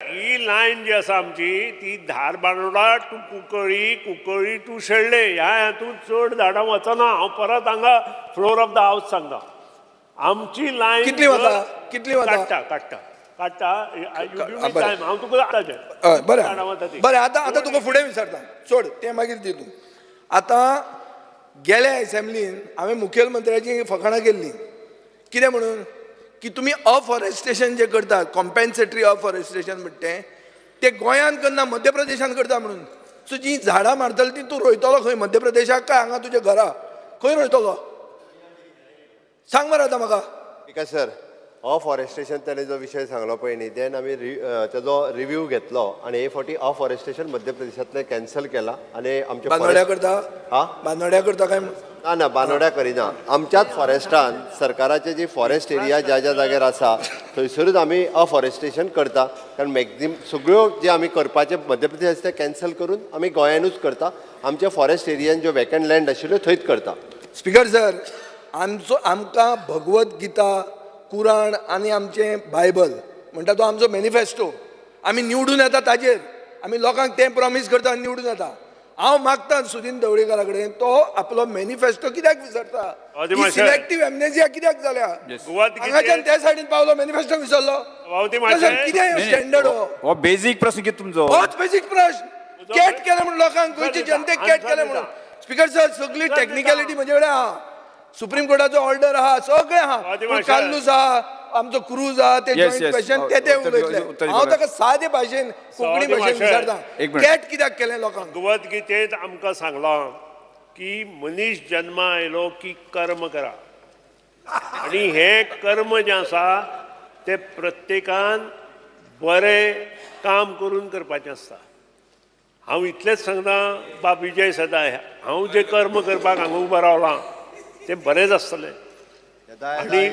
ही lion जी आसा आमची ती धारबांदोडा टू कुंकळ्ळी, कुंकळ्ळी टू शेळ्ळे ह्या हातूंत चड झाडां वचना. हांव परत हांगा फ्लोर ऑफ द हावस सांगता. आमची लायन कितली वता कितली वता काडटा काडटा काडटा. टायम हांव तुका हय बरें बरें आतां तुका फुडें विचारता सोड तें मागीर दी तूं. आतां गेल्या एसेंब्लीन हांवें मुखेलमंत्र्याची फकाणां केल्ली कितें म्हणून की तुमी अफॉरेस्टेशन जे करतात कॉम्पेन्सेटरी अफॉरेस्टेशन म्हणटा ते गोंयान करना मध्य प्रदेशान करता म्हणून. सो जी झाडां मारतली ती तूं रोयतलो खंय मध्य प्रदेशाक काय हांगा तुज्या घरा खंय रोयतलो सांग मरे आतां म्हाका. ठीक आहे सर. अफॉरेस्टेशन त्याने जो विषय सांगलो पळय न्ही देन आमी तेजो रिव्यू घेतलो आनी हे फावटी अफॉरेस्टेशन मध्य प्रदेशांतले कॅन्सल केला आनी आमच्या बांदोड्या करता हा बांदोड्या करता काय ना ना बांदोड्या करिना. आमच्याच फॉरेस्टान सरकाराचे जी फॉरेस्ट एरिया ज्या ज्या जाग्यार आसा थंयसरूच आमी अफॉरेस्टेशन करता. कारण मॅक्झिमम सगळ्यो जे आमी करपाचे मध्य प्रदेश ते कॅन्सल करून आमी गोंयानूच करता. आमच्या फॉरेस्ट एरियान ज्यो वेकंट लँड आशिल्ल्यो थंयच करता. स्पिकर सर आमकां भगवत गीता कुराण आनी आमचें बायबल म्हणटा तो आमचो मॅनिफेस्टो आमी निवडून येता ताजेर आमी लोकांक तें प्रॉमीस करता आनी निवडून येता. हांव मागता सुदीन ढवळीकारा कडेन तो आपलो मॅनिफेस्टो कित्याक विसरता. सिलेक्टिव्ह एमनेजिया कित्याक जाल्या हांगाच्यान त्या सायडीन पावलो मॅनिफेस्टो विसरलो कितें स्टँडर्ड हो बेसिक प्रश्न कितें तुमचो होच बेसिक प्रश्न. कॅट केले म्हणून लोकांक गोंयच्या जनतेक कॅट केले म्हणून. स्पिकर सर सगळी टेक्निकॅलिटी म्हजे कडेन आहा. सुप्रीम कोर्टाचो ऑर्डर आहा सगळें आहा. काल्लूस आहा आमचो क्रूज आहा ते जॉईंट क्वेश्चन ते उलयतले. हांव ताका सादे भाशेन कोंकणी भाशेन विचारता कॅट कित्याक केलें लोकांक. भगवद्गीतेंत आमकां सांगलां की मनीस जन्मा आयलो की कर्म करा आनी हें कर्म जें आसा तें प्रत्येकान बरें काम करून करपाचें आसता. हांव इतलेंच सांगता बाब विजय सदाय हांव जें कर्म करपाक हांगा उबो रावलां तें बरेंच आसतलें आनी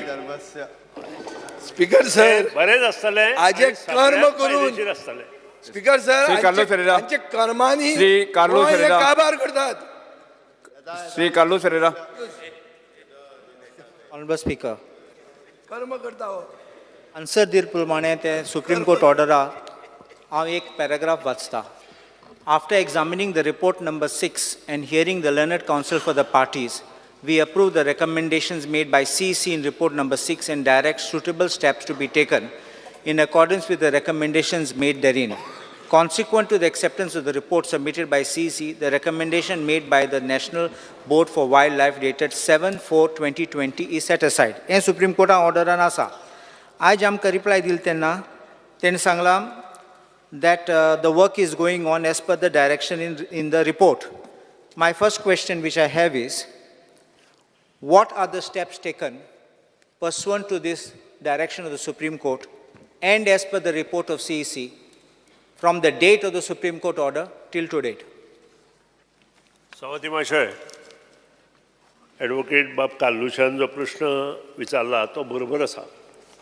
स्पीकर सर बरेंच आसतलें हाजे कर्म करून आसतलें. स्पीकर सर हांचे कर्मांनी गोंय कारभार करतात. Shri Carlos Ferreira. Honourable speaker कर्म करता हो. आन्सर दिले प्रमाणे ते सुप्रीम कोर्ट ऑर्डरा हांव एक पॅराग्राफ वाचता. After examining the report number 6 and hearing the learned counsel for the parties, we approve the recommendations made by CEC in report number 6 and direct suitable steps to be taken in accordance with the recommendations made therein. Consequent to the acceptance of the report submitted by CEC, the recommendation made by the National Board for Wildlife dated 7/4/2020 is set aside. हे supreme कोर्टान ऑर्डरान आसा. आज आमकां reply दिली तेन्ना तेणें सांगलां that the work is going on as per the direction in the report. My first question which I have is, what are the steps taken pursuant to this direction of the Supreme Court and as per the report of CEC from the date of the Supreme Court order till to date? सभापती महाशय, advocate बाब काल्लुशान जो प्रश्न विचारला तो बरोबर आसा.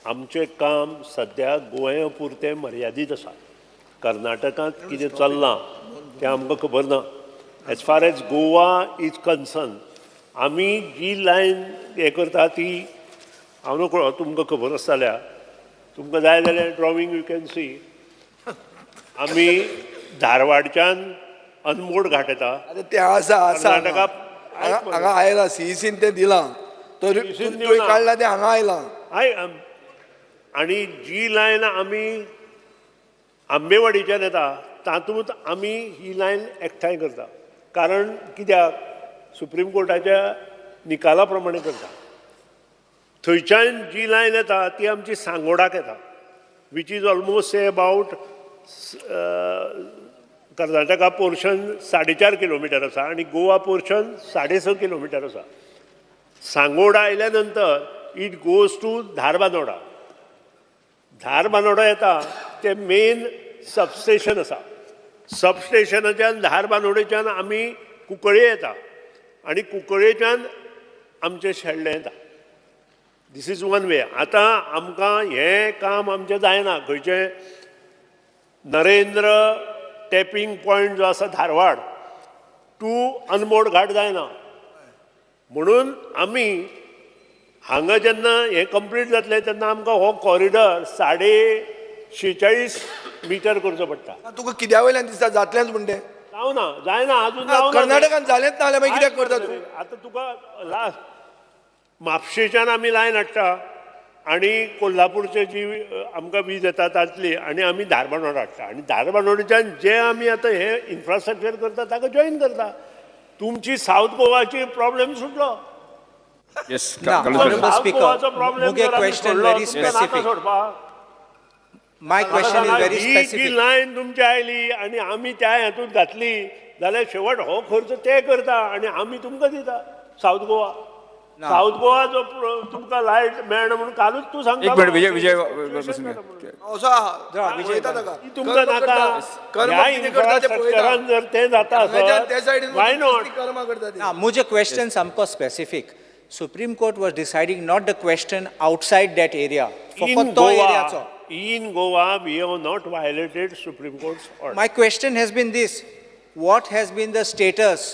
आमचें काम सद्या गोंया पुरतें मर्यादीत आसा. कर्नाटकांत कितें चल्लां तें आमकां खबर ना. As far as Goa is concern आमी जी लायन हें करता ती हांव नकळो तुमकां खबर आसा जाल्यार तुमकां जाय जाल्यार ड्रॉवींग यू कॅन सी आमी धारवाडच्यान अनमोड घाट येता ते आसा कर्नाटका हांगा आयला सीईसीन ते दिलां तो काडला ते हांगा आयलां. आनी जी लायन आमी आंबेवाडीच्यान येता तातूंत आमी ही लायन एकठांय करता. कारण कित्याक सुप्रीम कोर्टाच्या निकाला प्रमाणे करता. थंयच्यान जी लायन येता ती आमची सांगोडाक येता which is almost say about Karnataka portion 4.5 kilometre आसा आनी गोवा पोर्शन 6.5 किलोमिटर आसा. सांगोडा आयल्या नंतर it goes to Dharbandora. Dharbandora येता ते मेन सबस्टेशन आसा. सबस्टेशनाच्यान धारबांदोडेच्यान आमी कुंकळ्ळे येता आनी कुंकळ्ळेच्यान आमचें शेळ्ळें येता. This is one way. आतां आमकां हें काम आमचें जायना. खंयचें नरेंद्र टॅपिंग पॉयंट जो आसा धारवाड टू अनमोड घाट जायना म्हणून आमी हांगा जेन्ना हें कंप्लीट जातलें तेन्ना आमकां हो कॉरिडॉर 46.5 मिटर करचो पडटा तुका कित्या वयल्यान दिसता जातलेंच म्हण तें जावना जायना अजून जावना. कर्नाटकान जालेंच ना जाल्यार मागीर कित्याक करता तूं आतां तुका लास्ट म्हापशेच्यान आमी लायन हाडटा आनी कोल्हापूरचे जी आमकां वीज येता तातली आनी आमी धारबांदोड हाडटा आनी धारबांदोडच्यान जे आमी आतां हे इन्फ्रास्ट्रक्चर करता ताका जॉईन करता. तुमची साऊथ गोवाची प्रॉब्लेम सुटलो. येस Now, कालू Honorable सरेरा. साऊथ Speaker, गोवाचो प्रॉब्लेम मुगे question very specific. My question is very ही specific. लायन तुमची आयली आनी आमी त्या हातूंत घातली जाल्यार शेवट हो खर्च ते करता आनी आमी तुमकां दिता साऊथ गोवा. ना. साऊथ गोवा जो तुमकां लायट मेळना म्हणून कालूच तूं सांगता. एक मिनिट विजय बसून घ्या. असो आहा विजय पळयता ताका ती तुमकां कर्म नाका. करता. कर्म ह्या कितें करता तें पळयता इन्फ्रास्ट्रक्चरान जर ते जाता हांगाच्यान त्या आसत सायडीन वाय नॉट. कर्म करता ती. Now, मुझे question samko specific. Supreme Court was deciding not the question outside that area. In फकत तो area चो. Goa, we have not violated Supreme Court's order. My question has been this: what has been the status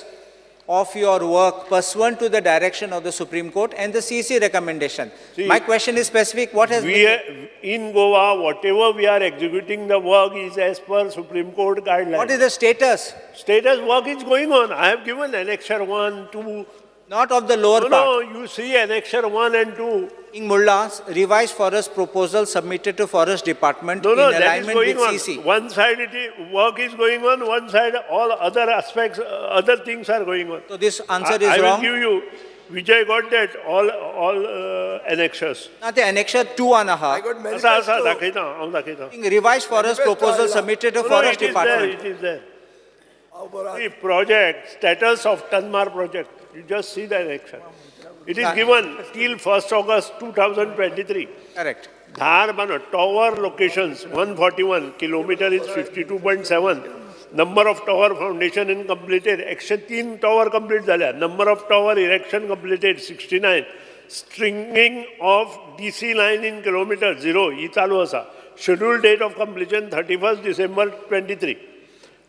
of your work pursuant to the direction of the Supreme Court and the CC recommendation? See, My question is specific. What has We been? in Goa, whatever we are executing the work is as per Supreme Court guidelines. What is the status? Status work is going on. I have given annexure 1, 2. Not of the lower No, part. you see annexure 1 and 2. In Mullah's revised forest proposal submitted to Forest Department No, in that is alignment going with on. CC. One side work is going on, one side all other aspects, other things are going on. So this answer I is will wrong. give you, Vijay got that, all annexures. Now the annexure 2 and a I half. got असा manifesto. दाखयता हांव दाखयता. Revised forest Manifesto proposal आयला. submitted to No, Forest it is there, Department. it is there. हांव बरो आहा. The project, status of Tanmar project, you just see the annexure. It is given till 1st August 2023. Correct. Dharbano, tower locations, 141, kilometer is 52.7. Number of tower foundation in completed, 103 tower complete झाल्या. Number of tower erection completed, 69. Stringing of DC line in kilometer, 0. ही चालू असा. Scheduled date of completion, 31st December 23.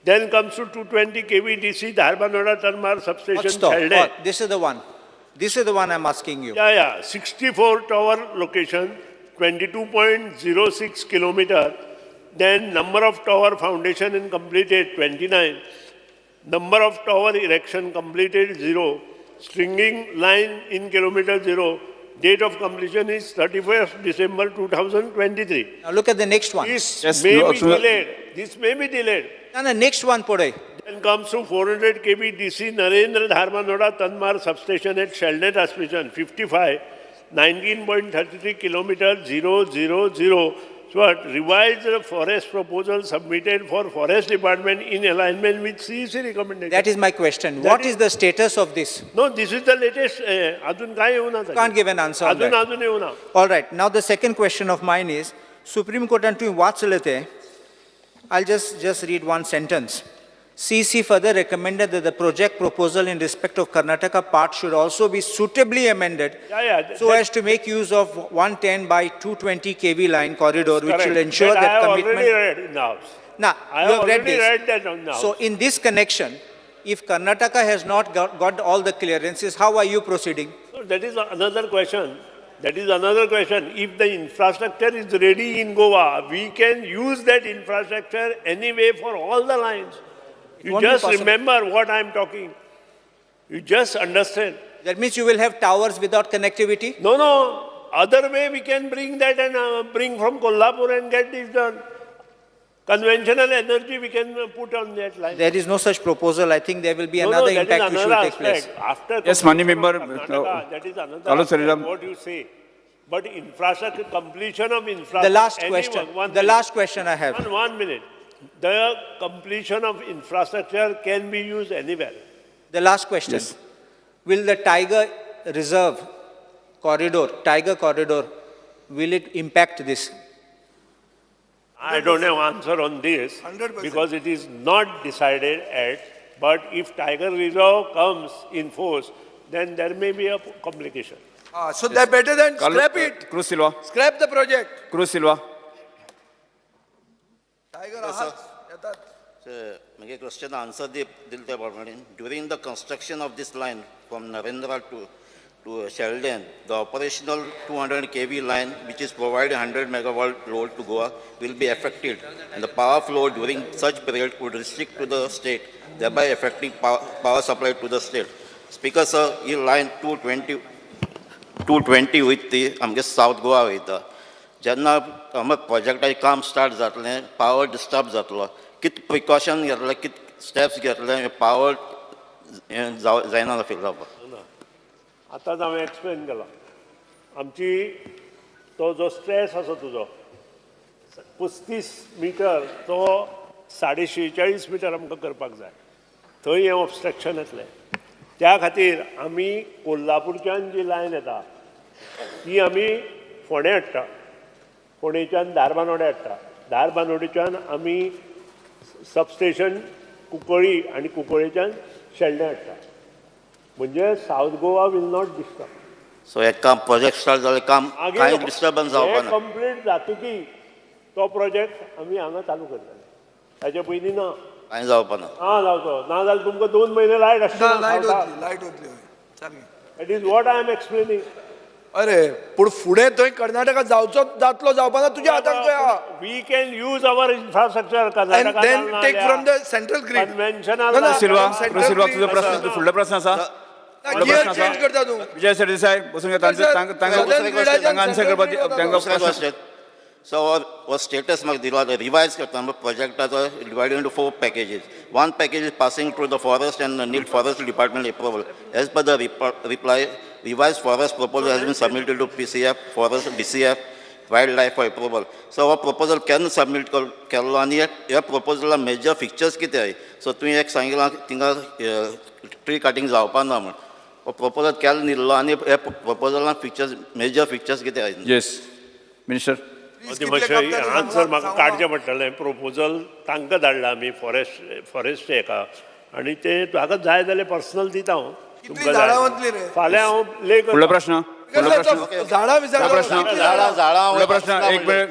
Then comes to 220 kV DC, Dharbanoda Tanmar substation, Stop. Chalde. This is the one. This is the one I'm asking you. Yeah. 64 tower location, 22.06 kilometer. Then number of tower foundation in completed, 29. Number of tower erection completed, 0. Stringing line in kilometer, 0. Date of completion is 31st December 2023. Now look at the next one. This Yes, may no, be so- delayed. This may be delayed. Now the next one, Podai. Then comes to 400 kV DC Narendra Dharmanoda Tanmar substation at Shelnet Transmission, 55, 19.33 kilometer, 000. So revised forest proposal submitted for Forest Department in alignment with CEC recommendation. That is my question. What is the status of this? No, this is the latest. अजून काय येऊ ना. Can't give an answer on that. अजून येऊ ना. All right. Now the second question of mine is, Supreme Court and to Vatsalate, I'll just read one sentence. CC further recommended that the project proposal in respect of Karnataka part should also be suitably amended Yeah, so as to make use of 110 by 220 kV line corridor, which will Correct. ensure I that have commitment. already read in the house. Now, I you have have read already this. read that in the house. So in this connection, if Karnataka has not got all the clearances, how are you proceeding? So that is another question. That is another question. If the infrastructure is ready in Goa, we can use that infrastructure anyway for all the lines. You won't be just possible. remember what I am talking. You just understand. That means you will have towers without connectivity? No. Other way we can bring that and bring from Kolhapur and get this done. Conventional energy we can put on that line. There is no such proposal. I think there will be No, another that is impact which will another take place. aspect. After Yes, completion Mani member, of Karnataka, that is another Kalu aspect, Sariram. what you say. But infrastructure, completion of infrastructure. The last anyone- question. one The minute. last question I have. One minute. The completion of infrastructure can be used anywhere. The last question. Yes. Will the Tiger Reserve Tiger Corridor, will it impact this? I don't have answer on this 100%. because it is not decided yet. But if Tiger Reserve comes in force, then there may be a complication. So that better than scrap it. Cruz Silva. Scrap the project. Cruz Silva. Tiger आहात येतात. मागे question answer दिल त्या प्रमाणे during the construction of this line from Narendra to to Sheldon, the operational 200 kV line, which is providing 100 megawatt load to Goa, will be affected, and the power flow during such period could restrict to the state, thereby affecting power supply to the state. Speaker, sir, he line 220 with the South Goa वयता. जेन्ना प्रोजेक्टाचें काम start जातलें, power disturb जातलो, कित precaution घेतले, कित steps घेतले, power जायना फेल जावपाक. आतांच हांवें एक्सप्लेन केला. आमची तो जो स्ट्रेस आसा तुजो 35 मिटर तो 46.5 मिटर आमकां करपाक जाय. थंय हें ऑब्स्ट्रक्शन येतलें. त्या खातीर आमी कोल्हापूरच्यान जी लायन येता ती आमी फोंडें हाडटा, फोंडेच्यान धारबांदोडे हाडटा, धारबांदोडेच्यान आमी सबस्टेशन कुंकळ्ळी आनी कुंकळ्ळेच्यान शेल्डें हाडटा. म्हणजे South Goa will not disturb. So हे काम प्रोजेक्ट स्टार्ट जालें, काम कांय डिस्टर्बन्स जावपा ना. कंप्लीट जातकी तो प्रोजेक्ट आमी हांगा चालू करतले. ताचे पयलीं ना, कांय जावपा ना. जावचो ना जाल्यार तुमकां 2 म्हयने लायट लायट आसता. वतली, लायट वतली हय. सारकें. That is what I am explaining. अरे पूण फुडें थंय कर्नाटका जातलो जावपाना तुज्या हातान खंय आहा. We can use our infrastructure And then take from the central grid. Conventional. Silva Central Silva grid तुझो प्रश्न, फुडलो प्रश्न आसा? गियर चेंज करता तूं. विजय सरदेसाय बसून घे, तांकां आन्सर करपाक तांकां दुसरे क्वेश्चन. So our status म्हाका दिला रिवायज करता प्रोजेक्टाचो divided into 4 packages. One package is passing through the forest and need forest department approval. As per the reply, revised forest proposal has been submitted to PCF, forest, DCF, wildlife for approval. So our proposal can submit केल्लो आनी ह्या प्रोपोजला major fixtures कितें आहाय. So तुवें एक सांगितलां थिंगा tree cutting जावपा ना म्हण. हो प्रोपोजल केल्लो न्हिल्लो आनी ह्या प्रोपोजलान फिक्चर्स मेजर फिक्चर्स कितें आहाय. Yes minister. आन्सर म्हाका काडचें पडटलें. प्रपोजल तांकां धाडला आमी फॉरेस्ट हेका, आनी ते हाका जाय जाल्यार पर्सनल दिता हांव. कितलीं झाडां वतलीं रे? फाल्यां हांव ले फुडलो प्रश्न, फुडलो प्रश्न, झाडां प्रश्न. फुडलो प्रश्न, एक मिनिट.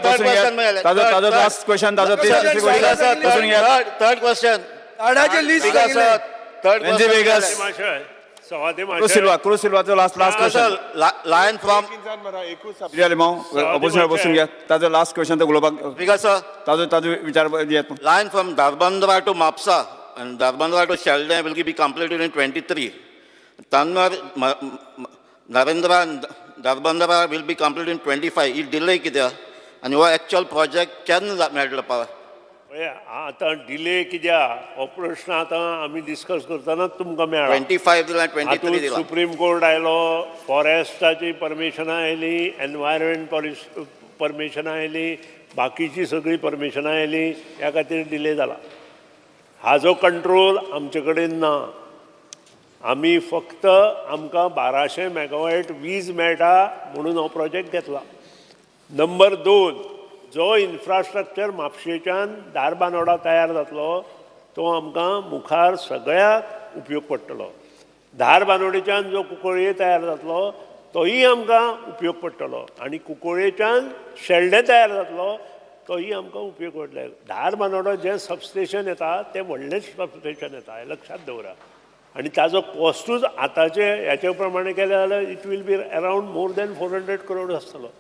बसून घ्या. ताजो लास्ट क्वेश्चन, ताजो बसून घ्या. Third question. झाडांची लिस्ट सांगितली. वेंजी वेगस, सवादे क्रूज सिल्वाचो last question. Line from Vijay लिमांव बसून घ्या. ताजो लास्ट क्वेश्चन तो उलोवपाक, ताजो विचार दियात. line from Darbandra to Mapsa and Darbandra to Sheldon will be completed in 23. Tanmar, Narendra and Darbandra will be completed in 25. It delay कित्याक and your actual project केन्ना मेळटलो पावर. आतां डिले कित्याक हो प्रश्न आतां आमी डिस्कस करतना तुमकां मेळ्ळा. 25 दिला 23 हातूंत दिला. सुप्रीम कोर्ट आयलो, फॉरेस्टाची परमिशनां आयली, एनवायरमेंट परमिशनां आयली, बाकीची सगळी परमिशनां आयली. ह्या खातीर डिले जाला. हाजो कंट्रोल आमचे कडेन ना. आमी फक्त आमकां 1200 मेगावॉट वीज मेळटा म्हणून हो प्रोजेक्ट घेतला. नंबर 2, जो इन्फ्रास्ट्रक्चर म्हापशेच्यान धारबांदोडा तयार जातलो तो आमकां मुखार सगळ्याक उपयोग पडटलो. धारबांदोडेच्यान जो कुंकळ्ळे तयार जातलो तोही आमकां उपयोग पडटलो, आनी कुंकळ्ळेच्यान शेल्डें तयार जातलो तोही आमकां उपयोग पडटलो. धारबांदोडा जें सबस्टेशन येता तें व्हडलें सबस्टेशन येता, हें लक्षात दवरा. आनी ताजो कॉस्टूच आतांचे ह्याचे प्रमाणे केले जाल्यार it will be around more than 400 crore आसतलो.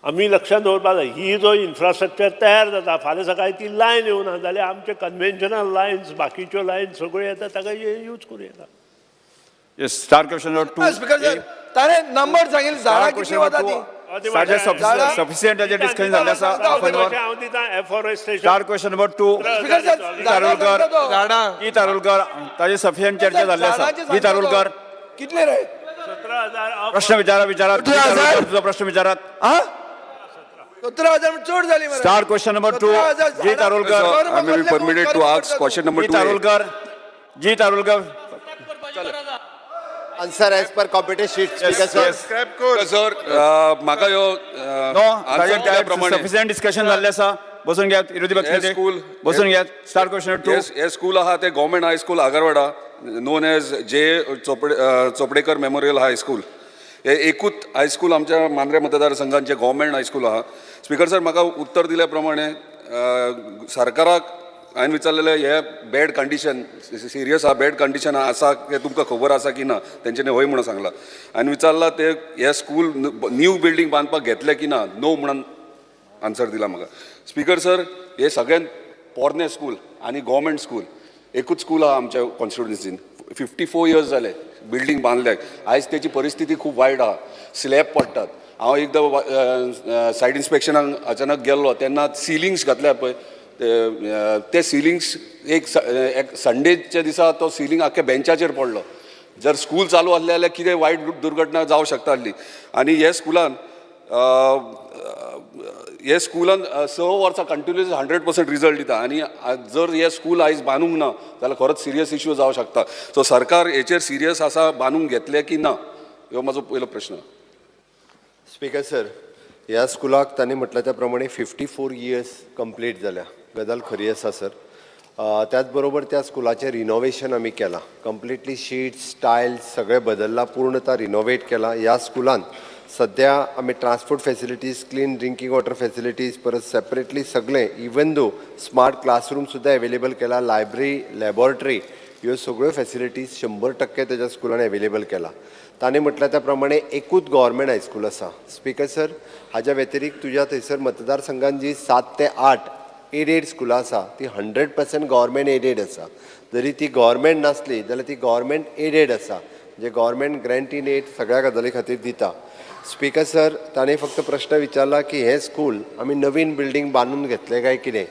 आमी लक्षात दवरपाक जाय, ही जो इन्फ्रास्ट्रक्चर तयार जाता फाल्यां सकाळीं ती लायन येवना जाल्यार आमचे कन्वेन्शनल लायन्स बाकीच्यो लायन्स सगळ्यो येता ताका यूज करूं येता. Yes, star question number 2. Speaker sir, ताणें नंबर सांगितले झाडां कितलीं वता ती. सफिशियंट डिस्कशन जाल्लें आसा. हांव दिता afforestation. Star question number 2. Speaker sir, Tarulkar, झाडां ई तारुलकर, ताजी सफिशियंट चर्चा जाल्ली आसा. ई तारुलकर, कितले रे? 17,000 प्रश्न विचारात. तुझो प्रश्न विचारात. 17,000 चड जाली मरे. Star question number 2. Ji Tarulkar, I may be permitted to ask question number 2. Ji Tarulkar. Answer as per competent sheet. Speaker sir. Sir म्हाका ह्यो नो, answer दिल्या प्रमाणे सफिशियंट डिस्कशन जाल्लें आसा. बसून घ्या. विरोधी पक्ष हे स्कूल- बसून घ्या. Star question number 2. हे स्कूल आहा ते government high school Agarwada, known as J Chopdekar memorial high school. हे एकूच हायस्कूल आमच्या मांद्रे मतदारसंघांचे गव्हर्मेंट हायस्कूल आहा. स्पीकर सर, म्हाका उत्तर दिल्या प्रमाणे सरकाराक हांवें विचारलेलें हे बॅड कंडिशन सिरियस आहा बॅड कंडिशन आसा हें तुमकां खबर आसा की ना तेंच्यांनी हय म्हणून सांगलां. हांवें विचारलां ते हे स्कूल न्यू बिल्डींग बांदपाक घेतले की ना नो म्हणून आन्सर दिला म्हाका. स्पिकर सर हे सगळ्यात पोरने स्कूल आनी गव्हर्मेंट स्कूल एकूच स्कूल आहा आमच्या कॉन्स्टिट्युन्सीन 54 इयर्स जाले बिल्डींग बांदल्याक आयज तेची परिस्थिती खूब वायट आहा स्लॅब पडटात. हांव एकदां सायट इन्स्पेक्शनाक अचानक गेल्लो तेन्ना सिलिंग्स घातल्या पळय ते सिलिंग्स एक संडेच्या दिसा तो सिलिंग आख्या बेंचाचेर पडलो. जर स्कूल चालू आसलें जाल्यार कितें वायट दुर्घटना जावं शकता आसली. आनी हे स्कुलान 6 वर्सां कंटिन्युअस 100% रिजल्ट दिता आनी जर हे स्कूल आयज बांदूंक ना जाल्यार खरोच सिरियस इश्यू जावं शकता. सो सरकार हेचेर सिरियस आसा बांदूंक घेतले की ना ह्यो म्हजो पयलो प्रश्न. स्पीकर सर ह्या स्कुलाक तांणी म्हटल्या त्या प्रमाणे 54 इयर्स कंप्लीट जाल्या गजाल खरी आसा सर. त्याच बरोबर त्या स्कुलाचें रिनोवेशन आमी केलां कंप्लिटली शीट्स टायल्स सगळें बदलला पूर्णता रिनोवेट केला. ह्या स्कुलान सद्या आमी transport facilities clean drinking water facilities परत सेपरेटली सगळें इवन दो स्मार्ट क्लासरूम सुद्दां एवेलेबल केला लायब्ररी लॅबॉरेटरी ह्यो सगळ्यो फेसिलिटीज 100% तेज्या स्कुलान एवेलेबल केला. ताणें म्हटल्या त्या प्रमाणे एकूच गव्हर्मेंट हायस्कूल आसा. स्पीकर सर हाज्या व्यतिरिक्त तुज्या थंयसर मतदारसंघात जी 7 ते 8 एडेड स्कुलां आसा ती 100% गव्हर्मेंट एडेड आसा. जरी ती गव्हर्मेंट नासली जाल्यार ती गव्हर्मेंट एडेड आसा म्हणजे गव्हर्मेंट ग्रँट इन एड सगळ्या गजाली खातीर दिता. स्पीकर सर ताणें फक्त प्रश्न विचारला की हे स्कूल आमी नवीन बिल्डींग बांदून घेतले काय कितें.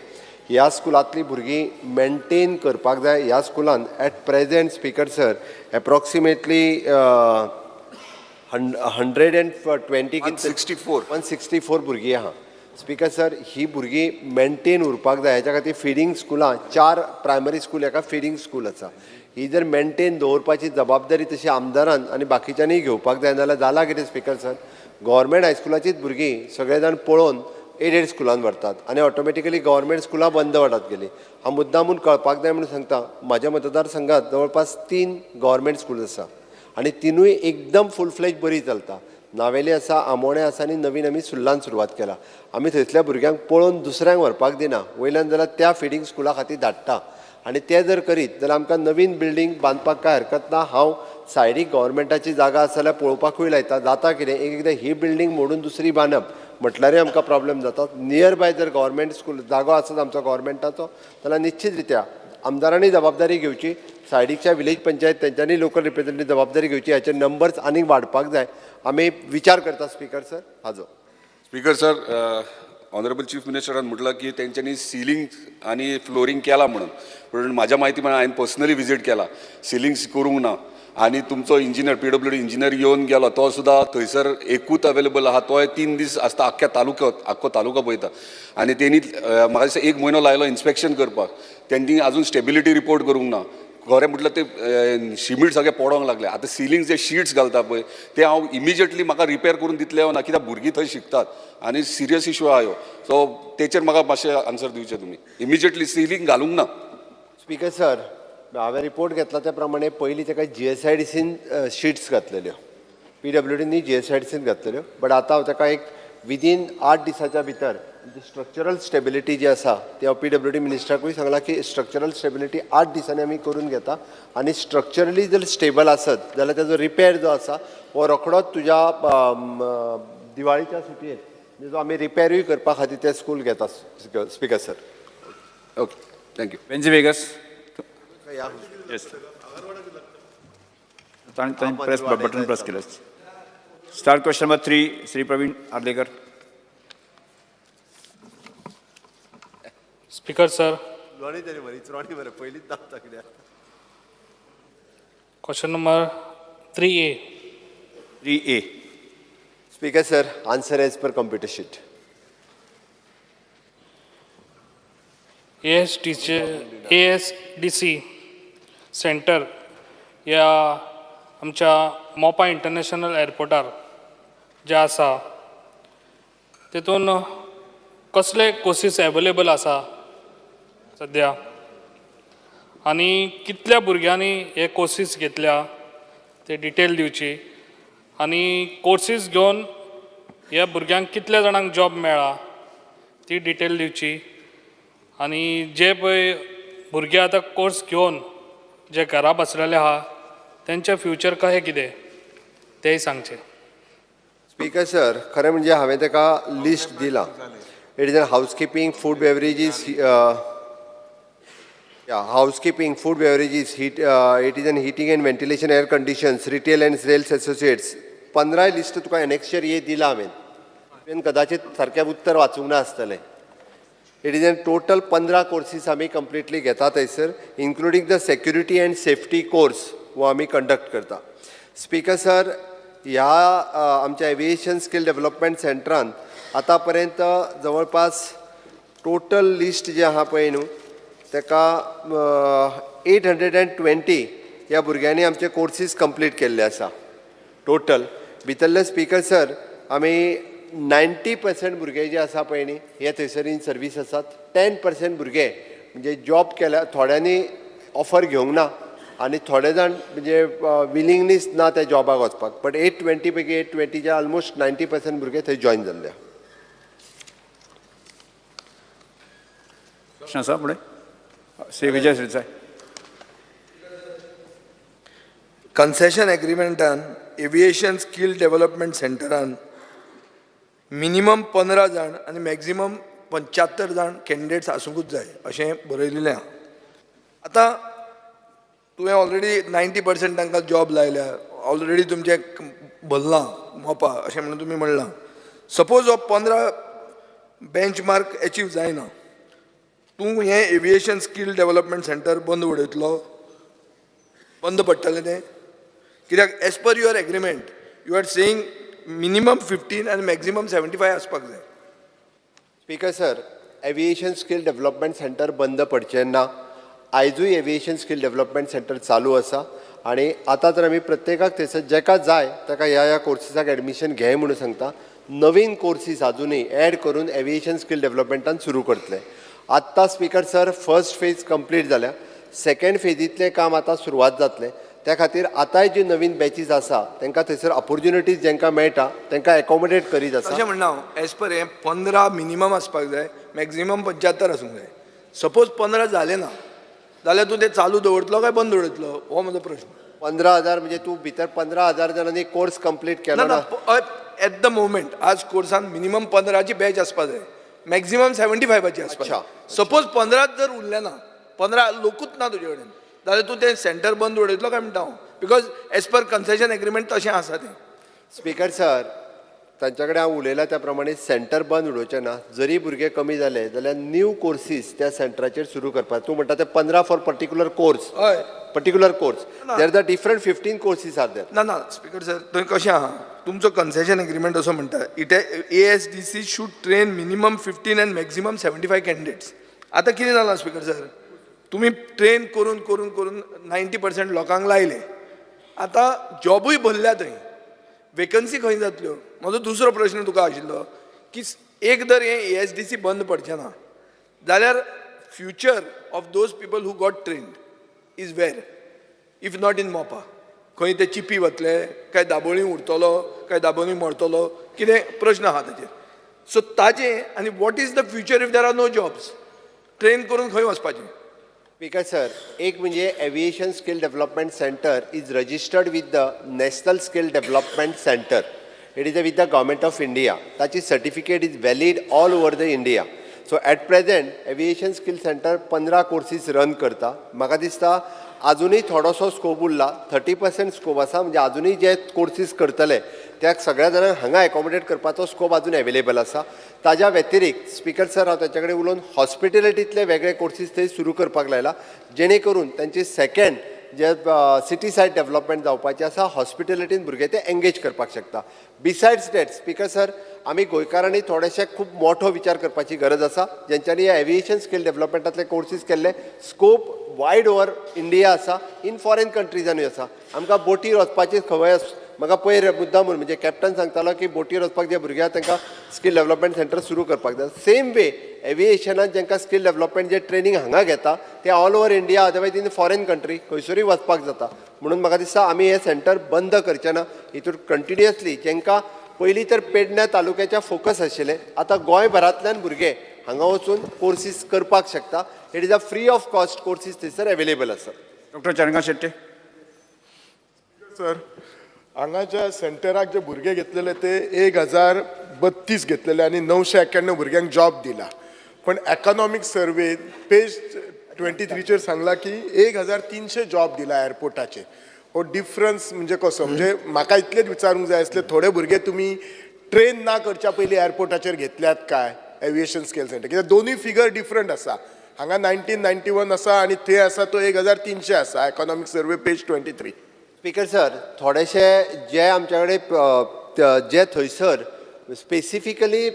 ह्या स्कुलांतलीं भुरगीं मेंटेन करपाक जाय. ह्या स्कुलान at present speaker sir approximately 164 भुरगीं आहा. स्पीकर सर ही भुरगीं मेंटेन उरपाक जाय हेच्या खातीर फिडींग स्कुलां 4 प्रायमरी स्कूल हेका फिडींग स्कूल आसा. ही जर मेंटेन दवरपाची जबाबदारी तशी आमदारान आनी बाकीच्यांनी घेवपाक जाय जाल्यार जाला कितें स्पीकर सर. गव्हर्मेंट हायस्कुलाचीच भुरगीं सगळे जाण पळोवन एडेड स्कुलान व्हरतात आनी ऑटोमॅटिकली गव्हर्मेंट स्कुलां बंद वाडत गेली. हांव मुद्दामून कळपाक जाय म्हणून सांगता म्हाज्या मतदारसंघात जवळपास 3 गव्हर्मेंट स्कूल आसा आनी तिनूय एकदम फूल फ्लेज बरी चलता. नावेली आसा आमोणे आसा आनी नवीन आमी सुल्लान सुरवात केला. आमी थंयसल्या भुरग्यांक पळोवन दुसऱ्यांक व्हरपाक दिना वयल्यान जाल्यार त्या फिडींग स्कुला खातीर धाडटा आनी ते जर करीत जाल्यार आमकां नवीन बिल्डींग बांदपाक कांय हरकत ना. हांव सायडीक गव्हर्मेंटाची जागा आसा जाल्यार पळोवपाकूय लायता. जाता कितें एकदां ही बिल्डींग मोडून दुसरी बांदप म्हटल्यारय आमकां प्रॉब्लेम जाता. नियर बाय जर गव्हर्मेंट स्कूल जागो आसत आमचो गव्हर्मेंटाचो जाल्यार निश्चित रित्या आमदारांनी जबाबदारी घेवची सायडीकच्या विलेज पंचायत तेंच्यांनी लोकल रिप्रेझेंटेटिव्ह जबाबदारी घेवची. हाचे नंबर्स आनीक वाडपाक जाय. आमी विचार करता स्पीकर सर हाजो. स्पीकर सर ऑनरेबल चीफ मिनिस्टरान म्हटलं की तेंच्यांनी सिलिंग आनी फ्लोरींग केला म्हणून पण म्हाज्या म्हायती प्रमाणे हांवें पर्सनली विजीट केला सिलिंग्स करूंक ना. आनी तुमचो इंजिनियर PWD इंजिनियर येवन गेलो तो सुद्दां थंयसर एकूच अवेलेबल आहा. तोय 3 दीस आसता आख्ख्या तालुक्यांत आख्खो तालुको पळयता आनी तेणी म्हाका दिसता 1 म्हयनो लायलो इन्स्पेक्शन करपाक. तेंणी अजून स्टेबिलिटी रिपोर्ट करूंक ना. खरें म्हटल्यार ते शिमीट सगळें पडोंक लागले. आतां सिलिंग जे शीट्स घालता पळय ते हांव इमिजिएटली म्हाका रिपेर करून दितले ना कित्याक भुरगीं थंय शिकतात आनी सिरियस इश्यू आहा ह्यो. सो तेचेर म्हाका मातशें आन्सर दिवचें तुमी. इमिजिएटली सिलिंग घालूंक ना. स्पीकर सर हांवें रिपोर्ट घेतला त्या प्रमाणे पयलीं ताका GSIDCन शीट्स घातलेल्यो PWDनी GSIDCन घातलेल्यो बट आतां हांव ताका एक विदीन 8 दिसाच्या भितर स्ट्रक्चरल स्टेबिलिटी जी आसा ती हांव PWD मिनिस्टराकूय सांगलां की स्ट्रक्चरल स्टेबिलिटी 8 दिसांनी आमी करून घेता आनी स्ट्रक्चरली जर स्टेबल आसत जाल्यार ताजो रिपेर जो आसा हो रोखडोच तुज्या दिवाळीच्या सुटयेर जो आमी रिपेरूय करपा खातीर ते स्कूल घेता speaker sir. Okay thank you. Venzy Viegas yes press button press केलं. Start question number 3 Shri Pravin Arlekar. Speaker sir question number 3A. Speaker sir answer as per computer sheet. ASDC centre या आमच्या मोपा इंटरनॅशनल एअरपोर्टार जे आसा तेतून कसले कोर्सीस अवेलेबल आसा सद्या आनी कितल्या भुरग्यांनी हे कोर्सीस घेतल्या ते डिटेल दिवची आनी कोर्सीस घेवन ह्या भुरग्यांक कितल्या जाणांक जॉब मेळ्ळा ती डिटेल दिवची आनी जे पळय भुरगे आतां कोर्स घेवन जे घरा बसलेले आहा तेंचें फ्युचर कशें कितें तेंय सांगचें. स्पीकर सर, खरें म्हणजे हांवें ताका लिस्ट दिलां. It is a housekeeping, food beverages, housekeeping, food beverages, it is an heating and ventilation, air conditions, retail and sales associates. 15 list तुका एनेक्शर हे दिला हांवें. कदाचित सारकें उत्तर वाचूंक ना आसतलें. It is an total 15 courses आमी कंप्लिटली घेता थंयसर, including the security and safety course वो आमी कंडक्ट करता. स्पीकर सर, ह्या आमच्या एविएशन स्किल डेव्हलपमेंट सेंटरान आतां पर्यंत जवळपास टोटल लिस्ट जे आहा पळय न्हू ताका 820 ह्या भुरग्यांनी आमचे कोर्सीस कंप्लीट केल्ले आसा टोटल. भितरले स्पीकर सर आमी 90% भुरगे जे आसा पळय न्ही हे थंयसर इन सर्वीस आसात. 10% भुरगे म्हणजे जॉब केल्या, थोड्यांनी ऑफर घेवंक ना आनी थोडे जाण म्हणजे विलिंगनीस ना त्या जॉबाक वचपाक. बट 820 पैकी 820 ऑलमोस्ट 90% भुरगे थंय जॉइन जाल्ले. प्रश्न आसा फुडें? श्री विजय श्रीसाय. कन्सेशन एग्रीमेंटान एविएशन स्किल डेव्हलपमेंट सेंटरान मिनिमम 15 जाण आनी मॅक्झिमम 75 जाण कॅन्डिडेट्स आसूंकूच जाय अशें बरयलेलें आहा. आतां तुवें ऑलरेडी 90% तांकां जॉब लायल्या, ऑलरेडी तुमचें भरलां मोपा अशें म्हणून तुमी म्हणलां. सपोज हो 15 बेंचमार्क एचीव जायना, तूं हें एविएशन स्किल डेव्हलपमेंट सेंटर बंद उडयतलो? बंद पडटलें तें? कित्याक as per your agreement you are saying minimum 15 आनी मॅक्झिमम 75 आसपाक जाय. Speaker sir, aviation skill development centre बंद पडचें ना. आयजूय एविएशन स्किल डेव्हलपमेंट सेंटर चालू आसा आनी आतां तर आमी प्रत्येकाक थंयसर जेका जाय ताका ह्या कोर्सीसाक एडमिशन घे म्हणून सांगता. नवीन कोर्सीस आजुनूय एड करून एविएशन स्किल डेव्हलपमेंटान सुरू करतले. आत्तां speaker sir first phase complete जाल्या. सेकंड फेजींतलें काम आतां सुरवात जातलें. त्या खातीर आतांय जी नवीन बॅचीस आसा तांकां थंयसर ऑपॉर्च्युनिटीज जेंकां मेळटा तांकां एकोमोडेट करीत आसा. अशें म्हणना हांव, एज पर हें 15 मिनिमम आसपाक जाय, मॅक्झिमम 75 आसूंक जाय. सपोज 15 जालें ना जाल्यार तूं तें चालू दवरतलो काय बंद उडयतलो हो म्हजो प्रश्न. 15,000 म्हणजे तू भितर 15,000 जाणांनी कोर्स कंप्लीट केलो ना ना. एट द मोमेंट आज कोर्सान मिनिमम 15ची बॅच आसपाक जाय, मॅक्झिमम 75ची आसपाक जाय. सपोज 15 जर उरले ना, 15 लोकूच ना तुजे कडेन, जाल्यार तूं तें सेंटर बंद उडयतलो काय म्हणटा हांव. Because as per concession agreement तशें आसा तें. स्पीकर सर, तांच्या कडेन हांव उलयलां त्या प्रमाणे सेंटर बंद उडोवचें ना. जरी भुरगे कमी जाले जाल्यार न्यू कोर्सीस त्या सेंटराचेर सुरू करपाक. तूं म्हणटा ते 15 फॉर पर्टिक्युलर कोर्स. हय particular course there the different 15 courses are there. ना स्पीकर सर, थंय कशें आहा तुमचो कन्सेशन एग्रीमेंट असो म्हणटा it ASDC should train minimum 15 आनी मॅक्झिमम 75 कॅन्डिडेट्स. आतां कितें जालां स्पीकर सर, तुमी ट्रेन करून करून करून 90% लोकांक लायले. आतां जॉबूय भरल्या थंय, वेकन्सी खंय जातल्यो? म्हजो दुसरो प्रश्न तुका आशिल्लो की एक जर हें ASDC बंद पडचें ना जाल्यार future of those people who got trained is where if not in Mopa. खंय ते चिपी वतले काय दाबोळी उरतलो काय दाबोळी मरतलो, कितें प्रश्न आहा ताचेर. सो ताजें आनी what is the future if there are no jobs? Train करून खंय वचपाचें? स्पीकर सर, एक म्हणजे aviation skill development centre is registered with the national skill development centre. It is with the government of India. ताची certificate is valid all over the India. So at present aviation skill centre 15 courses run करता. म्हाका दिसता अजूनही थोडोसो scope उरला. 30% scope आसा. म्हणजे अजूनही जे कोर्सीस करतले त्या सगळ्या जाणांक हांगा एकोमोडेट करपाचो स्कोप अजून अवेलेबल आसा. ताज्या व्यतिरिक्त स्पीकर सर हांव ताचे कडेन उलोवन हॉस्पिटॅलिटींतले वेगळे कोर्सीस थंय सुरू करपाक लायला, जेणे करून तांची सेकंड जे सिटी सायड डेव्हलपमेंट जावपाचें आसा हॉस्पिटॅलिटीन भुरगे ते एंगेज करपाक शकता. बिसायड्स दॅट स्पीकर सर, आमी गोंयकारांनी थोडेशे खूब मोठो विचार करपाची गरज आसा. जेंच्यांनी ह्या एविएशन स्किल डेव्हलपमेंटांतले कोर्सीस केल्ले स्कोप वायड ओवर इंडिया आसा, इन फॉरेन कंट्रीजांनी आसा. आमकां बोटीर वचपाची खंय म्हाका पयर मुद्दाम म्हणून म्हणजे कॅप्टन सांगतालो की बोटीर वचपाक जे भुरगे तांकां स्किल डेव्हलपमेंट सेंटर सुरू करपाक जाय. सेम वे एविएशनान जेंकां स्किल डेव्हलपमेंट जे ट्रेनींग हांगा घेता ते all over India otherwise in foreign country खंयसरूय वचपाक जाता. म्हणून म्हाका दिसता आमी हे सेंटर बंद करचे ना. हितून कंटिन्युअसली जेंकां पयलीं तर पेडण्या तालुक्याच्या फोकस आशिल्ले, आतां गोंयभरांतल्यान भुरगे हांगा वचून कोर्सीस करपाक शकता. It is a free of cost courses थंयसर अवेलेबल आसा. डॉक्टर चरणकांत शेट्टे. सर हांगाच्या सेंटराक जे भुरगे घेतलेले ते 1032 घेतलेले आणि 991 भुरग्यांक जॉब दिला. पण एकॉनॉमिक सर्वे पेज 23चेर सांगला की 1300 जॉब दिला एअरपोर्टाचे. हो डिफरन्स म्हणजे कसो? म्हणजे म्हाका इतलेच विचारूंक जाय आसले, थोडे भुरगे तुम्ही ट्रेन ना करच्या पयलीं एअरपोर्टाचेर घेतल्यात काय एविएशन स्केल सेंटर? कित्याक दोनूय फिगर डिफरंट आसा. हांगा 1991 आसा आणि थंय आसा तो 1300 आसा एकॉनॉमिक सर्वे पेज 23. स्पीकर सर, थोडेशे जे आमचे कडेन जे थंयसर स्पेसिफिकली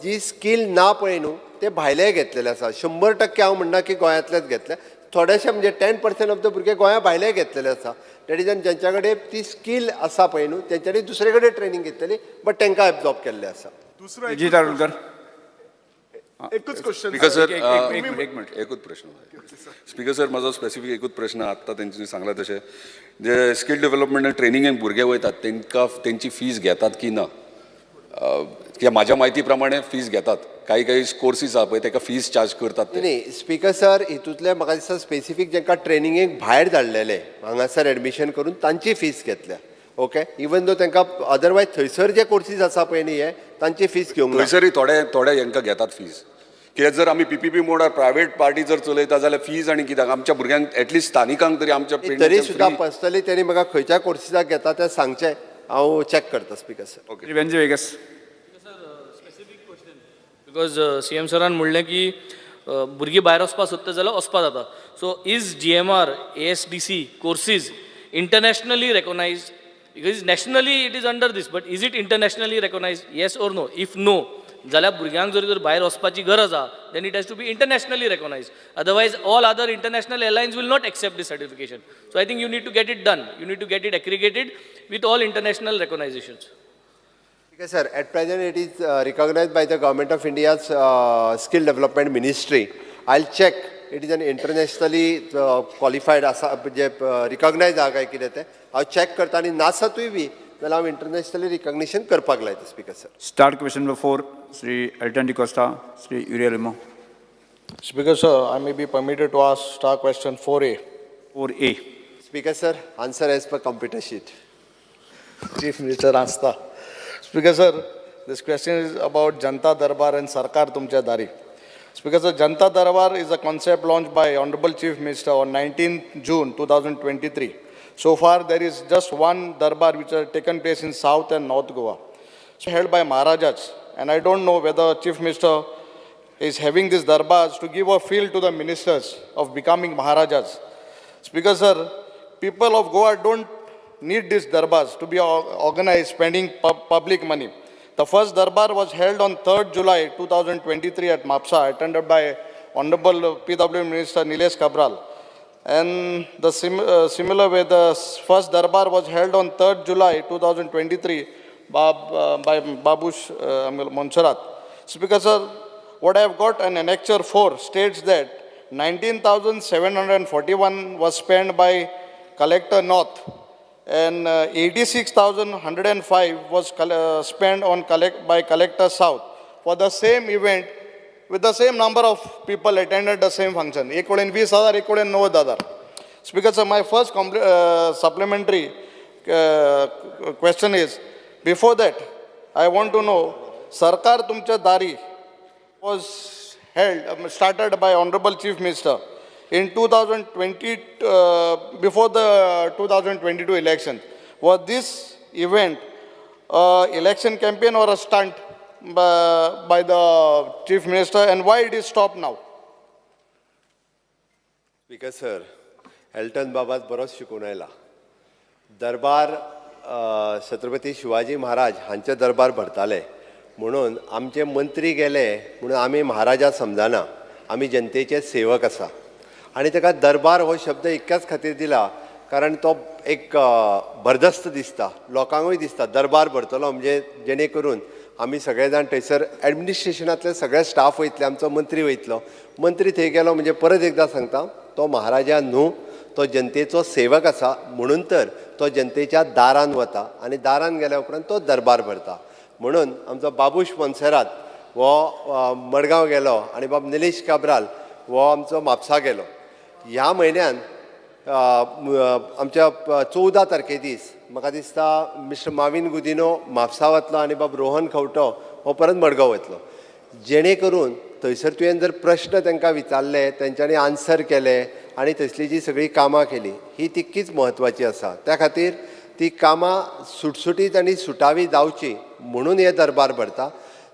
जी स्कील ना पळय न्हू ते भायले घेतलेले आसा. 100% हांव म्हणना की गोंयांतलेच घेतले. थोडेशे म्हणजे 10% ऑफ द भुरगे गोंया भायले घेतलेले आसा. डॅट इज ज्यांच्या कडेन ती स्कील आसा पळय न्हू तेंच्यांनी दुसरे कडेन ट्रेनिंग घेतलेली बट तांकां एब्जॉर्ब केल्ले आसा. दुसरो विजय तारळकर. एकूच क्वेश्चन स्पीकर सर एक मिनिट. एकूच प्रश्न. स्पीकर सर माझा स्पेसिफीक एकूच प्रश्न आत्ता त्यांनी सांगला तशें जे स्कील डेव्हलपमेंट आनी ट्रेनिंगेक भुरगे वयतात तांकां तेंची फीज घेतात की ना? कित्याक म्हाज्या म्हायती प्रमाणे फीज घेतात. काही कोर्सीस आहा पळय ताका फीज चार्ज करतात ते. नाही स्पीकर सर, हितूंतले म्हाका दिसता स्पेसिफीक जेंकां ट्रेनिंगेक भायर धाडलेले हांगासर एडमिशन करून तांची फीज घेतल्या. ओके, इवन दो तांकां अदरवायज थंयसर जे कोर्सीस आसा पळय न्ही हे तांची फीज घेवंक ना. थंयसरय थोडे हांकां घेतात फीज. कित्याक जर आमी PPP मोडार प्रायवेट पार्टी जर चलयता जाल्यार फीज आनी कित्याक आमच्या भुरग्यांक एटलिस्ट स्थानिकांक तरी आमच्या तरी सुद्दां पर्सनली त्यांनी म्हाका खंयच्या कोर्सीसाक घेता तें सांगचें. हांव चॅक करता speaker sir. Shri Venzy Viegas. Because CM सरान म्हणलें की भुरगीं भायर वचपाक सोदता जाल्यार वचपा जाता. So is GMR ASDC courses internationally recognised? Because nationally it is under these, but is it internationally recognised? Yes or no? If no जाल्यार भुरग्यांक जर भायर वचपाची गरज आहा then it has to be internationally recognised. Otherwise all other international airlines will not accept this certification. So I think you need to get it done. You need to get it aggregated with all international रेकॉग्नायझेशन्स. Okay, sir. At present, it is recognized by the Government of India's Skill Development Ministry. I'll check. It is an internationally qualified जे recognized आहा काय कितें तें हांव check करता आनी नासतूय बी जाल्यार हांव इंटरनॅशनली रिकॉग्निशन करपाक लायता speaker sir. Start question number 4. Shri Alton D'Costa. Shri Yuri लिमो. Speaker sir, I may be permitted to ask star question 4A. 4A. Speaker sir, answer as per computer sheet. Chief Minister Asta. Speaker sir, this question is about Janta Darbar and Sarkar Tumcha Dari. Speaker sir, Janta Darbar is a concept launched by Honorable Chief Minister on 19th June 2023. So far, there is just one Darbar which has taken place in South and North Goa, held by Maharajas. And I don't know whether Chief Minister is having these Darbars to give a feel to the ministers of becoming Maharajas. Speaker sir, people of Goa don't need these darbars to be organized spending public money. The first darbar was held on 3rd July 2023 at Mapsa, attended by Honorable PW Minister Nilesh Kabral. And the similar way, the first darbar was held on 3rd July 2023 by Babush Montserrat. Speaker sir, what I have got an Annexure 4 states that 19,741 was spent by Collector North, and 86,105 was spent on by Collector South for the same event with the same number of people attended the same function. एक codeine 20,000, एक codeine 90,000. Speaker sir, my first supplementary question is, before that, I want to know, Sarkar Tumcha Dari was held, started by Honorable Chief Minister in 2020, before the 2022 election. Was this event election campaign or a stunt by the Chief Minister, and why it is stopped now? Speaker sir, Alton बाबात बरोच शिकून आयला. दरबार छत्रपती शिवाजी महाराज हांचे दरबार भरताले म्हणून आमचे मंत्री गेले म्हणून आमी महाराजा समजना, आमी जनतेचे सेवक आसा. आणि ताका दरबार हो शब्द इतक्याच खातीर दिला कारण तो एक बरदस्त दिसता, लोकांकूय दिसता दरबार भरतलो म्हणजे जेणे करून आमी सगळे जाण थंयसर एडमिनिस्ट्रेशनांतले सगळे स्टाफ वयतले, आमचो मंत्री वयतलो. मंत्री थंय गेलो म्हणजे परत एकदां सांगता, तो महाराजा न्हू, तो जनतेचो सेवक आसा. म्हणून तर तो जनतेच्या दारान वता आनी दारान गेल्या उपरांत तो दरबार भरता. म्हणून आमचो बाबूश मोन्सेरात हो मडगांव गेलो आनी बाब निलेश काब्राल हो आमचो म्हापसा गेलो. ह्या म्हयन्यान आमच्या 14 तारखे दीस म्हाका दिसता मिस्टर माविन गुदिनो म्हापसा वतलो आनी बाब रोहन खंवटो हो परत मडगांव वतलो. जेणे करून थंयसर तुवें जर प्रश्न तांकां विचारले, तेंच्यांनी आन्सर केले आनी थंयसली जी सगळी कामां केली ही तितकीच म्हत्वाची आसा. त्या खातीर ती कामां सुटसुटीत आनी सुटावी जावची म्हणून हे दरबार भरता.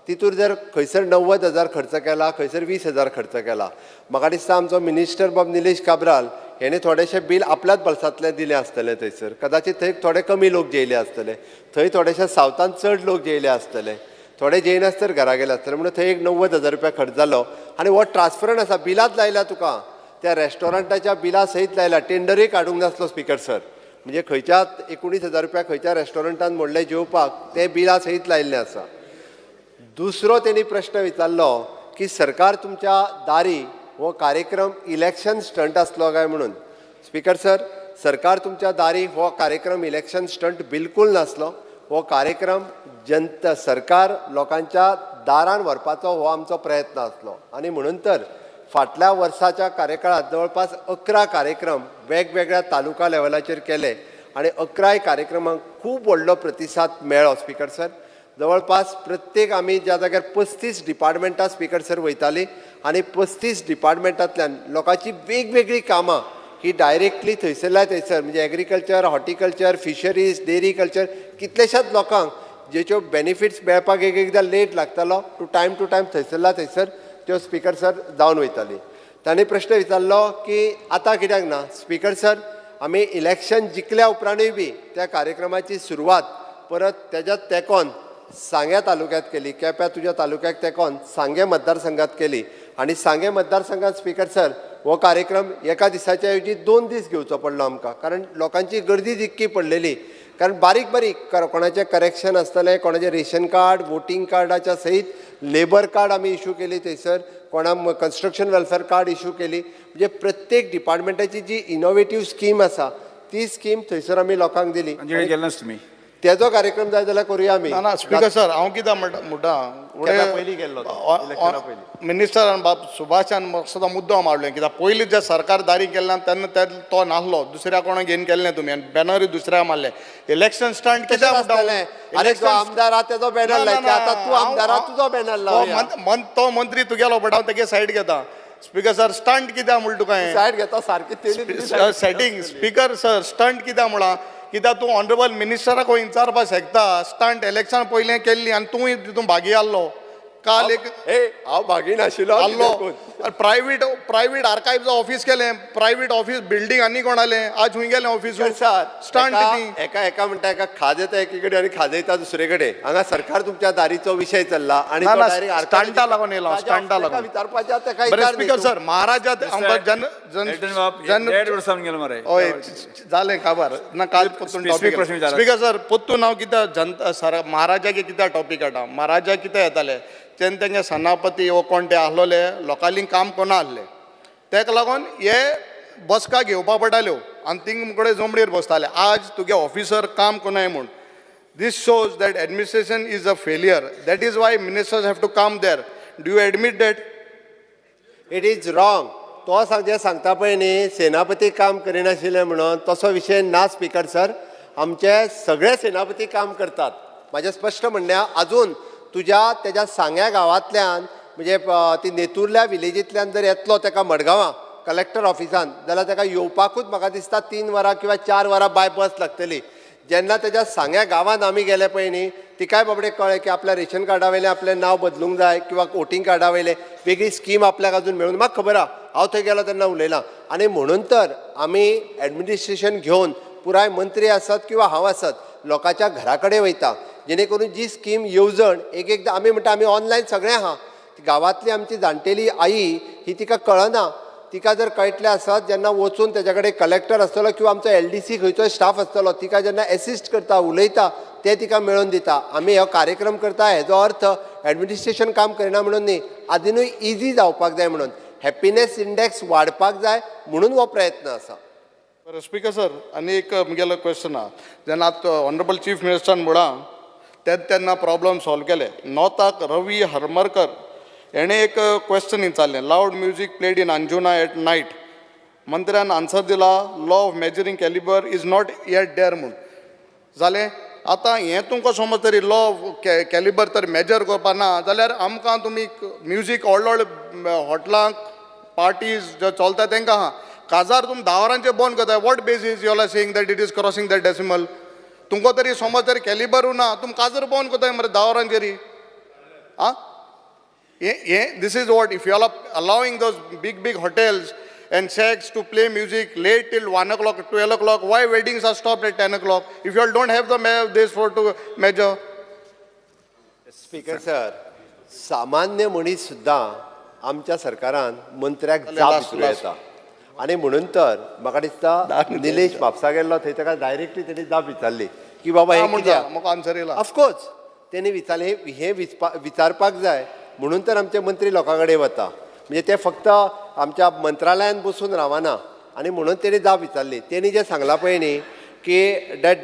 तितूर जर खंयसर 90,000 खर्च केला, खंयसर 20,000 खर्च केला. म्हाका दिसता आमचो मिनिस्टर बाब निलेश काब्राल हेणे थोडेशें बिल आपल्याच बल्सांतलें दिलें आसतलें. थंयसर कदाचित थंय थोडे कमी लोक जेयले आसतले, थंय थोडेशे सावथान चड लोक जेयले आसतले, थोडे जेयनासतर घरा गेले आसतले. म्हणून थंय एक 90,000 रुपया खर्च जालो. आनी हो ट्रान्सफरंट आसा, बिलात लायला तुका त्या रेस्टॉरंटाच्या बिला सयत लायला. टेंडरूय काडूंक नासलो स्पिकर सर. म्हणजे खंयच्या 19,000 रुपया खंयच्या रेस्टॉरंटान म्हणलें जेवपाक ते बिला सयत लायिल्लें आसा. दुसरो तेणी प्रश्न विचारलो की सरकार तुमच्या दारी हो कार्यक्रम इलेक्शन स्टंट आसलो काय म्हणून. स्पिकर सर, सरकार तुमच्या दारी हो कार्यक्रम इलेक्शन स्टंट बिलकूल नासलो. हो कार्यक्रम सरकार लोकांच्या दारान व्हरपाचो हो आमचो प्रयत्न आसलो. आनी म्हणून तर फाटल्या वर्साच्या कार्यकाळात जवळपास 11 कार्यक्रम वेगवेगळ्या तालुका लेवलाचेर केले आनी 11 कार्यक्रमांक खूब व्हडलो प्रतिसाद मेळ्ळो. स्पिकर सर, जवळपास प्रत्येक आमी ज्या जाग्यार 35 डिपार्टमेंटां स्पिकर सर वयतालीं आनी 35 डिपार्टमेंटांतल्यान लोकांची वेगवेगळी कामां ही डायरेक्टली थंयसरल्या थंयसर म्हणजे agriculture, horticulture, fisheries, dairy culture कितलेशाच लोकांक जेच्यो बेनिफिट्स मेळपाक एकदां लेट लागतालो टू टायम थंयसरल्या थंयसर त्यो स्पिकर सर जावन वयताली. तांणी प्रश्न विचारलो की आतां कित्याक ना. स्पिकर सर, आमी इलेक्शन जिखल्या उपरांतूय बी त्या कार्यक्रमाची सुरवात परत तेज्या तेंकोन सांगे तालुक्यांत केली. केप्यां तुज्या तालुक्याक तेंकोन सांगे मतदारसंघात केली. आनी सांगे मतदारसंघात स्पिकर सर हो कार्यक्रम एका दिसाच्या ऐवजी 2 दीस घेवचो पडलो आमकां. कारण लोकांची गर्दी जितकी पडलेली. कारण बारीक बारीक कोणाचें करेक्शन आसतलें, कोणाचें रेशन कार्ड, वोटींग कार्डाच्या सयत लेबर कार्ड आमी इश्यू केली थंयसर, कोणा कन्स्ट्रक्शन वेलफेअर कार्ड इश्यू केली. म्हणजे प्रत्येक डिपार्टमेंटाची जी इनोवेटीव स्कीम आसा ती स्कीम थंयसर आमी लोकांक दिली. तुम्ही तेजो कार्यक्रम जाय जाल्यार करुया आमी. ना स्पिकर सर, हांव कितें म्हणटा पयलीं गेल्लो तो. मिनिस्टरान बाब सुभाषान सुद्दां मुद्दो मारलो. कित्याक पयलीं जे सरकार दारी केल्ले तेन्ना तो नासलो, दुसऱ्या कोणाक घेवन केल्लें तुमी आनी बॅनरूय दुसऱ्या मारले. इलेक्शन स्टंट कित्याक अरे तो आमदार तेजो बॅनर लायता, आतां तूं आमदारा तुजो बॅनर लावया. तो मंत्री तुगेलो बट हांव तेगे सायड घेता. स्पिकर सर, स्टंट कित्याक म्हणटा तुका सायड घेता सारकी सेटिंग. स्पिकर सर, स्टंट कित्याक म्हणा, कित्याक तूं ऑनरेबल मिनिस्टराक विचारपाक शकता. स्टंट इलेक्शन पयलें केल्ली आनी तूंय तितून भागी आसलो. काल एक हांव भागी नाशिल्लो आसलो. प्रायवेट आर्कायव्हचं ऑफिस केलें, प्रायवेट ऑफिस बिल्डींग आनी कोण आलें, आज हूंय गेलें ऑफिस. स्टंट एका म्हणटा एका खाज येता एकी कडेन आनी खाज येता दुसरे कडेन. हांगा सरकार तुमच्या दारीचो विशय चल्ला आनी स्टंटा लागून येयलो. स्टंटा लागून विचारपाचें स्पिकर सर, महाराजा हय जालें काबार ना. काल पोत्तून स्पिकर सर पोत्तून हांव कित्याक जनता सर महाराजाक कित्याक टॉपीक हाडटा. महाराजा कित्याक येताले तेन्ना तेंगे सनापती वो कोण ते आसलोले लोकांनी काम कोना आसले. तेका लागून हे बसका घेवपा पडटाल्यो आनी थिंग कडेन जमडीर बसताले. आज तुगे ऑफिसर काम कोनाय म्हूण. This shows that administration is a failure. That is why ministers have to come there. Do you admit that? It is wrong. तो जे सांगता पळय न्ही सेनापती काम करिनाशिल्ले म्हणून तसो विशय ना स्पिकर सर. आमचे सगळे सेनापती काम करतात. म्हाजें स्पश्ट म्हणणें आजून तेज्या सांग्या गांवांतल्यान म्हणजे ती नेतुर्ल्या विलेजींतल्यान जर येतलो तेका मडगांवां कलेक्टर ऑफिसान जाल्यार तेका येवपाकूच म्हाका दिसता 3 वरां किंवा 4 वरां बाय बस लागतली. जेन्ना तेज्या सांग्या गांवांत आमी गेले पळय न्ही तिकाय बाबडे कळ्ळें की आपल्या रेशन कार्डा वयलें आपलें नांव बदलूंक जाय किंवा वोटींग कार्डा वयलें वेगळी स्कीम आपल्याक अजून मेळून म्हाका खबर आहा. हांव थंय गेलो तेन्ना उलयलां. आनी म्हणून तर आमी एडमिनिस्ट्रेशन घेवन पुराय मंत्री आसत किंवा हांव आसत लोकांच्या घरा कडेन वयता. जेणे करून जी स्कीम येवजण एकदां आमी म्हणटा आमी ऑनलायन सगळें आहा. गांवांतली आमची जाणटेली आई ही तिका कळना. तिका जर कळटलें आसत जेन्ना वचून तेज्या कडेन कलेक्टर आसतलो किंवा आमचो LDC खंयचोय स्टाफ आसतलो तिका जेन्ना एसिस्ट करता उलयता ते तिका मेळोवन दिता. आमी हो कार्यक्रम करता हेजो अर्थ एडमिनिस्ट्रेशन काम करिना म्हणून न्ही, आजुनूय इजी जावपाक जाय म्हणून, हॅपिनेस इंडेक्स वाडपाक जाय म्हणून हो प्रयत्न आसा. स्पिकर सर, आनी एक म्हगेलो क्वेश्चन आहा. जेन्ना ऑनरेबल चीफ मिनिस्टरान म्हणा तेन्ना प्रॉब्लम सॉल्व केले. नॉर्थाक रवी हरमरकर हेणे एक क्वेश्चन विचारलें, loud music played in Anjuna at night. मंत्र्यान आन्सर दिला, law of measuring calibre is not yet there म्हूण. जालें. आतां हें तुमकां समज तरी लॉ कॅलिबर तर मेजर करपा ना जाल्यार आमकां तुमी म्युझीक व्हडले व्हडले हॉटलांक पार्टीज जे चलता तांकां आहा काजार तुमी 10 वरांचेर बंद करता. What basis you are saying that it is crossing that decimal. तुमकां तरी समज तरी कॅलिबरू ना तुमी काजार बंद करताय मरे 10 वरांचेर. आं this is what, if you are allowing those big hotels and shacks to play music late till 1 o'clock, 12 o'clock, why weddings are stopped at 10 o'clock? If you all don't have this for to measure. Speaker sir, सामान्य मनीस सुद्दां आमच्या सरकारान मंत्र्याक जाप विचारूं येता आनी म्हणून तर म्हाका दिसता निलेश म्हापसा गेल्लो थंय ताका डायरेक्टली तेणी जाप विचारली की बाबा हे कित्याक. म्हाका आन्सर येयला. ऑफकोर्स तेणी विचारलें हे विचारपाक जाय म्हणून तर आमचे मंत्री लोकां कडेन वता. म्हणजे ते फक्त आमच्या मंत्रालयान बसून रावना आनी म्हणून तेणी जाप विचारली. तेणी जे सांगलां पळय न्ही की दॅट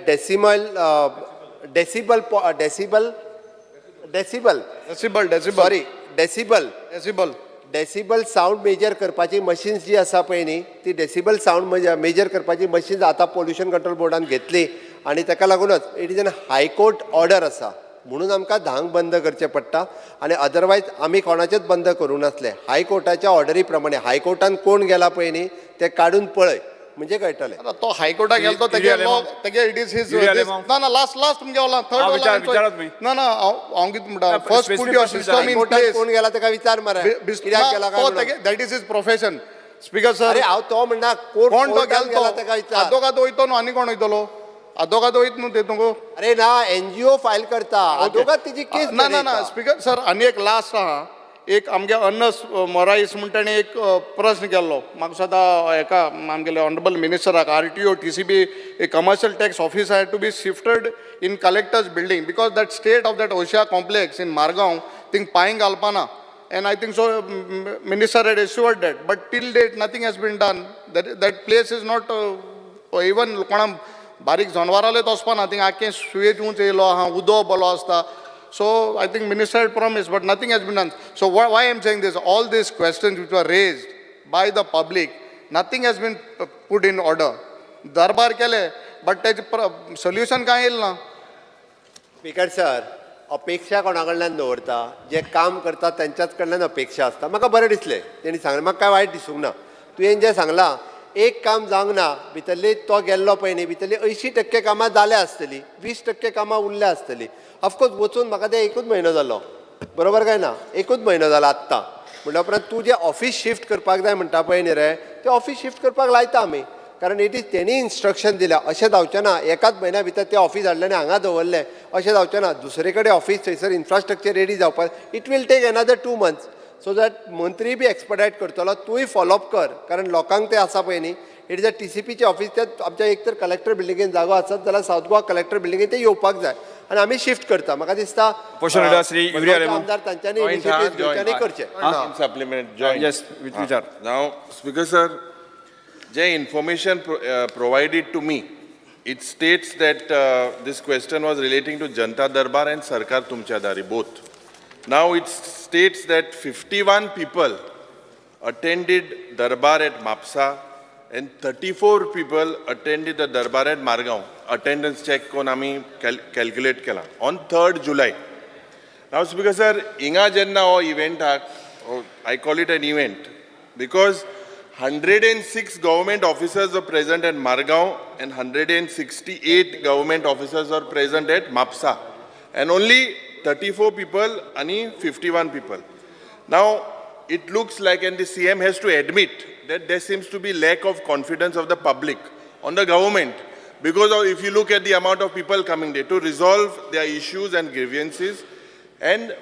डेसिबल साऊंड मेजर करपाची मशीन्स जी आसा पळय न्ही ती डेसिबल साऊंड मेजर करपाची मशीन्स आतां पोल्युशन कंट्रोल बोर्डान घेतली आनी ताका लागूनच it is N high court order आसा म्हणून आमकां धांक बंद करचें पडटा आनी अदरवायज आमी कोणाचेच बंद करूं नासले. हायकोर्टाच्या ऑर्डरी प्रमाणे हायकोर्टान कोण गेला पळय न्ही ते काडून पळय म्हणजे कळटलें. तो हायकोर्टाक गेलो तेगे इट इज हिज ना लास्ट तुमगे वाला थर्ड ना हांव कितें म्हणटा first put your system in place. कोण गेला ताका विचार मरे कित्याक गेला काय. That is his profession. Speaker sir, अरे हांव तो म्हणना कोण तो गेलो ताका विचार. आदोगाद वयतो न्हू आनी कोण वयतलो. आदोगाद वयत न्हू ते तुमको. अरे ना एनजीओ फायल करता आदोगाद तिची केस. ना स्पीकर सर आनी एक लास्ट आहा. एक आमगे अनस मोराईस म्हण ताणें एक प्रश्न केल्लो म्हाका सदां हेका आमगेले ऑनरेबल मिनिस्टराक RTO TCB a commercial tax office had to be shifted in collectors building because that state of that Osia complex in Margao thing पांय घालपाना. And I think so minister had assured that, but till date nothing has been done. That place is not even कोणा बारीक जनवाराले वचपाना thing आख्खें सुयेज उंच येयलो आहा उदो बरो आसता. So I think minister had promised, but nothing has been done. So why I am saying this, all these questions which were raised by the public, nothing has been put in order. दरबार केले, but त्याचे solution काय येईल ना. Speaker sir, अपेक्षा कोणा कडल्यान दवरता जे काम करता त्यांच्याच कडल्यान अपेक्षा आसता. म्हाका बरें दिसलें तेणी सांगलें, म्हाका काय वायट दिसूंक ना. तुवें जें सांगलां एक काम जावंक ना भितरली तो गेल्लो पळय न्ही भितरली 80% कामां जाल्या आसतली 20% कामां उरल्या आसतली. ऑफकोर्स वचून म्हाका ते 1 म्हयनो जालो बरोबर काय ना 1 म्हयनो जाला आत्तां. म्हणल्या उपरांत तूं जें ऑफिस शिफ्ट करपाक जाय म्हणटा पळय न्ही रे तें ऑफिस शिफ्ट करपाक लायता आमी. कारण इट इज तेणी इन्स्ट्रक्शन दिल्या. अशें जावचें ना एकाच म्हयन्या भितर तें ऑफिस हाडलें आनी हांगा दवरलें अशें जावचें ना. दुसरे कडेन ऑफिस थंयसर इन्फ्रास्ट्रक्चर रेडी जावपाक it will take another 2 months. So that मंत्री बी एक्सपर्टायट करतलो तूंय फॉलोअप कर. कारण लोकांक ते आसा पळय न्ही इट इज अ TCPचे ऑफिस ते आमच्या एक तर कलेक्टर बिल्डिंगेन जागो आसत जाल्यार सावथ गोवा कलेक्टर बिल्डिंगेन ते येवपाक जाय आनी आमी शिफ्ट करता. म्हाका दिसता आमदार तांच्यांनी इनिशिएटीव्ह घेवचे आनी करचे. सप्लिमेंट यस विथ विचार. नाव स्पीकर सर, जे information provided to me, it states that this question was relating to Janta Darbar and Sarkar Tumcha Dari, both. Now it states that 51 people attended Darbar at Mapsa and 34 people attended the Darbar at Margaon. Attendance check kon ami calculate kela on 3rd July. Now Speaker sir, inga jenna o event I call it an event because 106 government officers are present at Margaon and 168 government officers are present at Mapsa and only 34 people and 51 people. Now it looks like, and the CM has to admit that there seems to be lack of confidence of the public on the government because of, if you look at the amount of people coming there to resolve their issues and grievances, and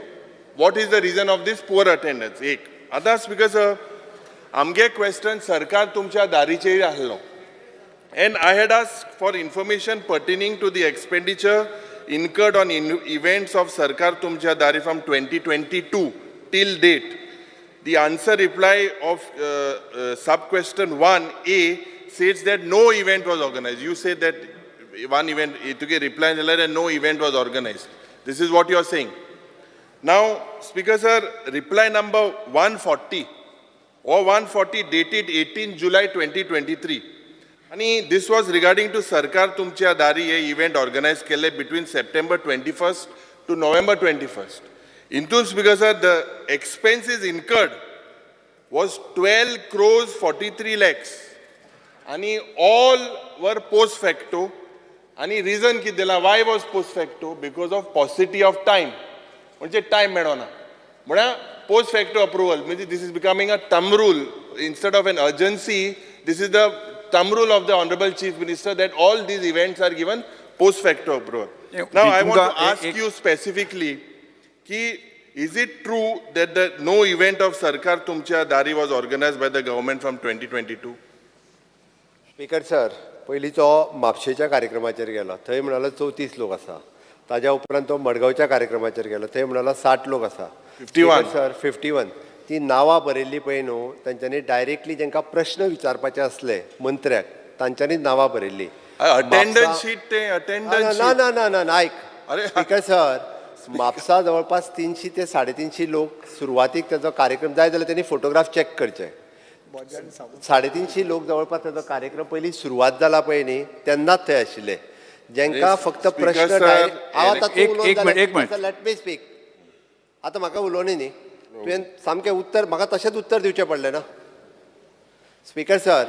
what is the reason of this poor attendance. एक आता because आमगे question सरकार तुमच्या दारीचेर आहलो and I had asked for information pertaining to the expenditure incurred on events of Sarkar Tumcha Dari from 2022 till date. The answer reply of sub-question 1A says that no event was organized. You said that one event, it took a reply and no event was organized. This is what you are saying. Now, Speaker sir, reply number 140 or 140 dated 18 July 2023. And this was regarding to Sarkar Tumchya Dari, a event organized kele between September 21st to November 21st. Intun Speaker sir, the expenses incurred was 12 crores 43 lakhs. And all were post facto. And reason ki dila, why was post facto? Because of paucity of time. म्हणजे time मेळना म्हळ्यार post facto approval म्हणजे this is becoming a thumb rule instead of an urgency this is the thumb rule of the honourable chief minister that all these events are given post facto approval now I want to ask you specifically की is it true that the no event of सरकार तुमच्या दारी was organised by the government from 2022? Speaker sir, पयलींचो म्हापशेच्या कार्यक्रमाचेर गेलो, थंय म्हणालो 34 लोक आसा. ताज्या उपरांत तो मडगांवच्या कार्यक्रमाचेर गेलो, थंय म्हणालो 60 लोक आसा. 51 सर 51 ती नांवां बरयल्ली पळय न्हू, तांच्यांनी डायरेक्टली जेंकां प्रश्न विचारपाचे असले मंत्र्याक तांच्यांनी नांवां बरयल्ली. अटेंडन्स शीट ते अटेंडन्स ना ना ना ना ना आयक अरे स्पीकर सर, म्हापसा जवळपास 300 ते 350 लोक सुरवातीक ताजो कार्यक्रम जाय जाल्यार त्यांनी फोटोग्राफ चॅक करचे. 350 लोक जवळपास ताजो कार्यक्रम पयलीं सुरवात जाला पळय न्ही तेन्नाच थंय आशिल्ले. जेंकां फक्त प्रश्न लेट मी स्पीक. आतां म्हाका उलोवनी न्ही, तुवें सामकें उत्तर म्हाका तशेंच उत्तर दिवचें पडलें ना. स्पीकर सर,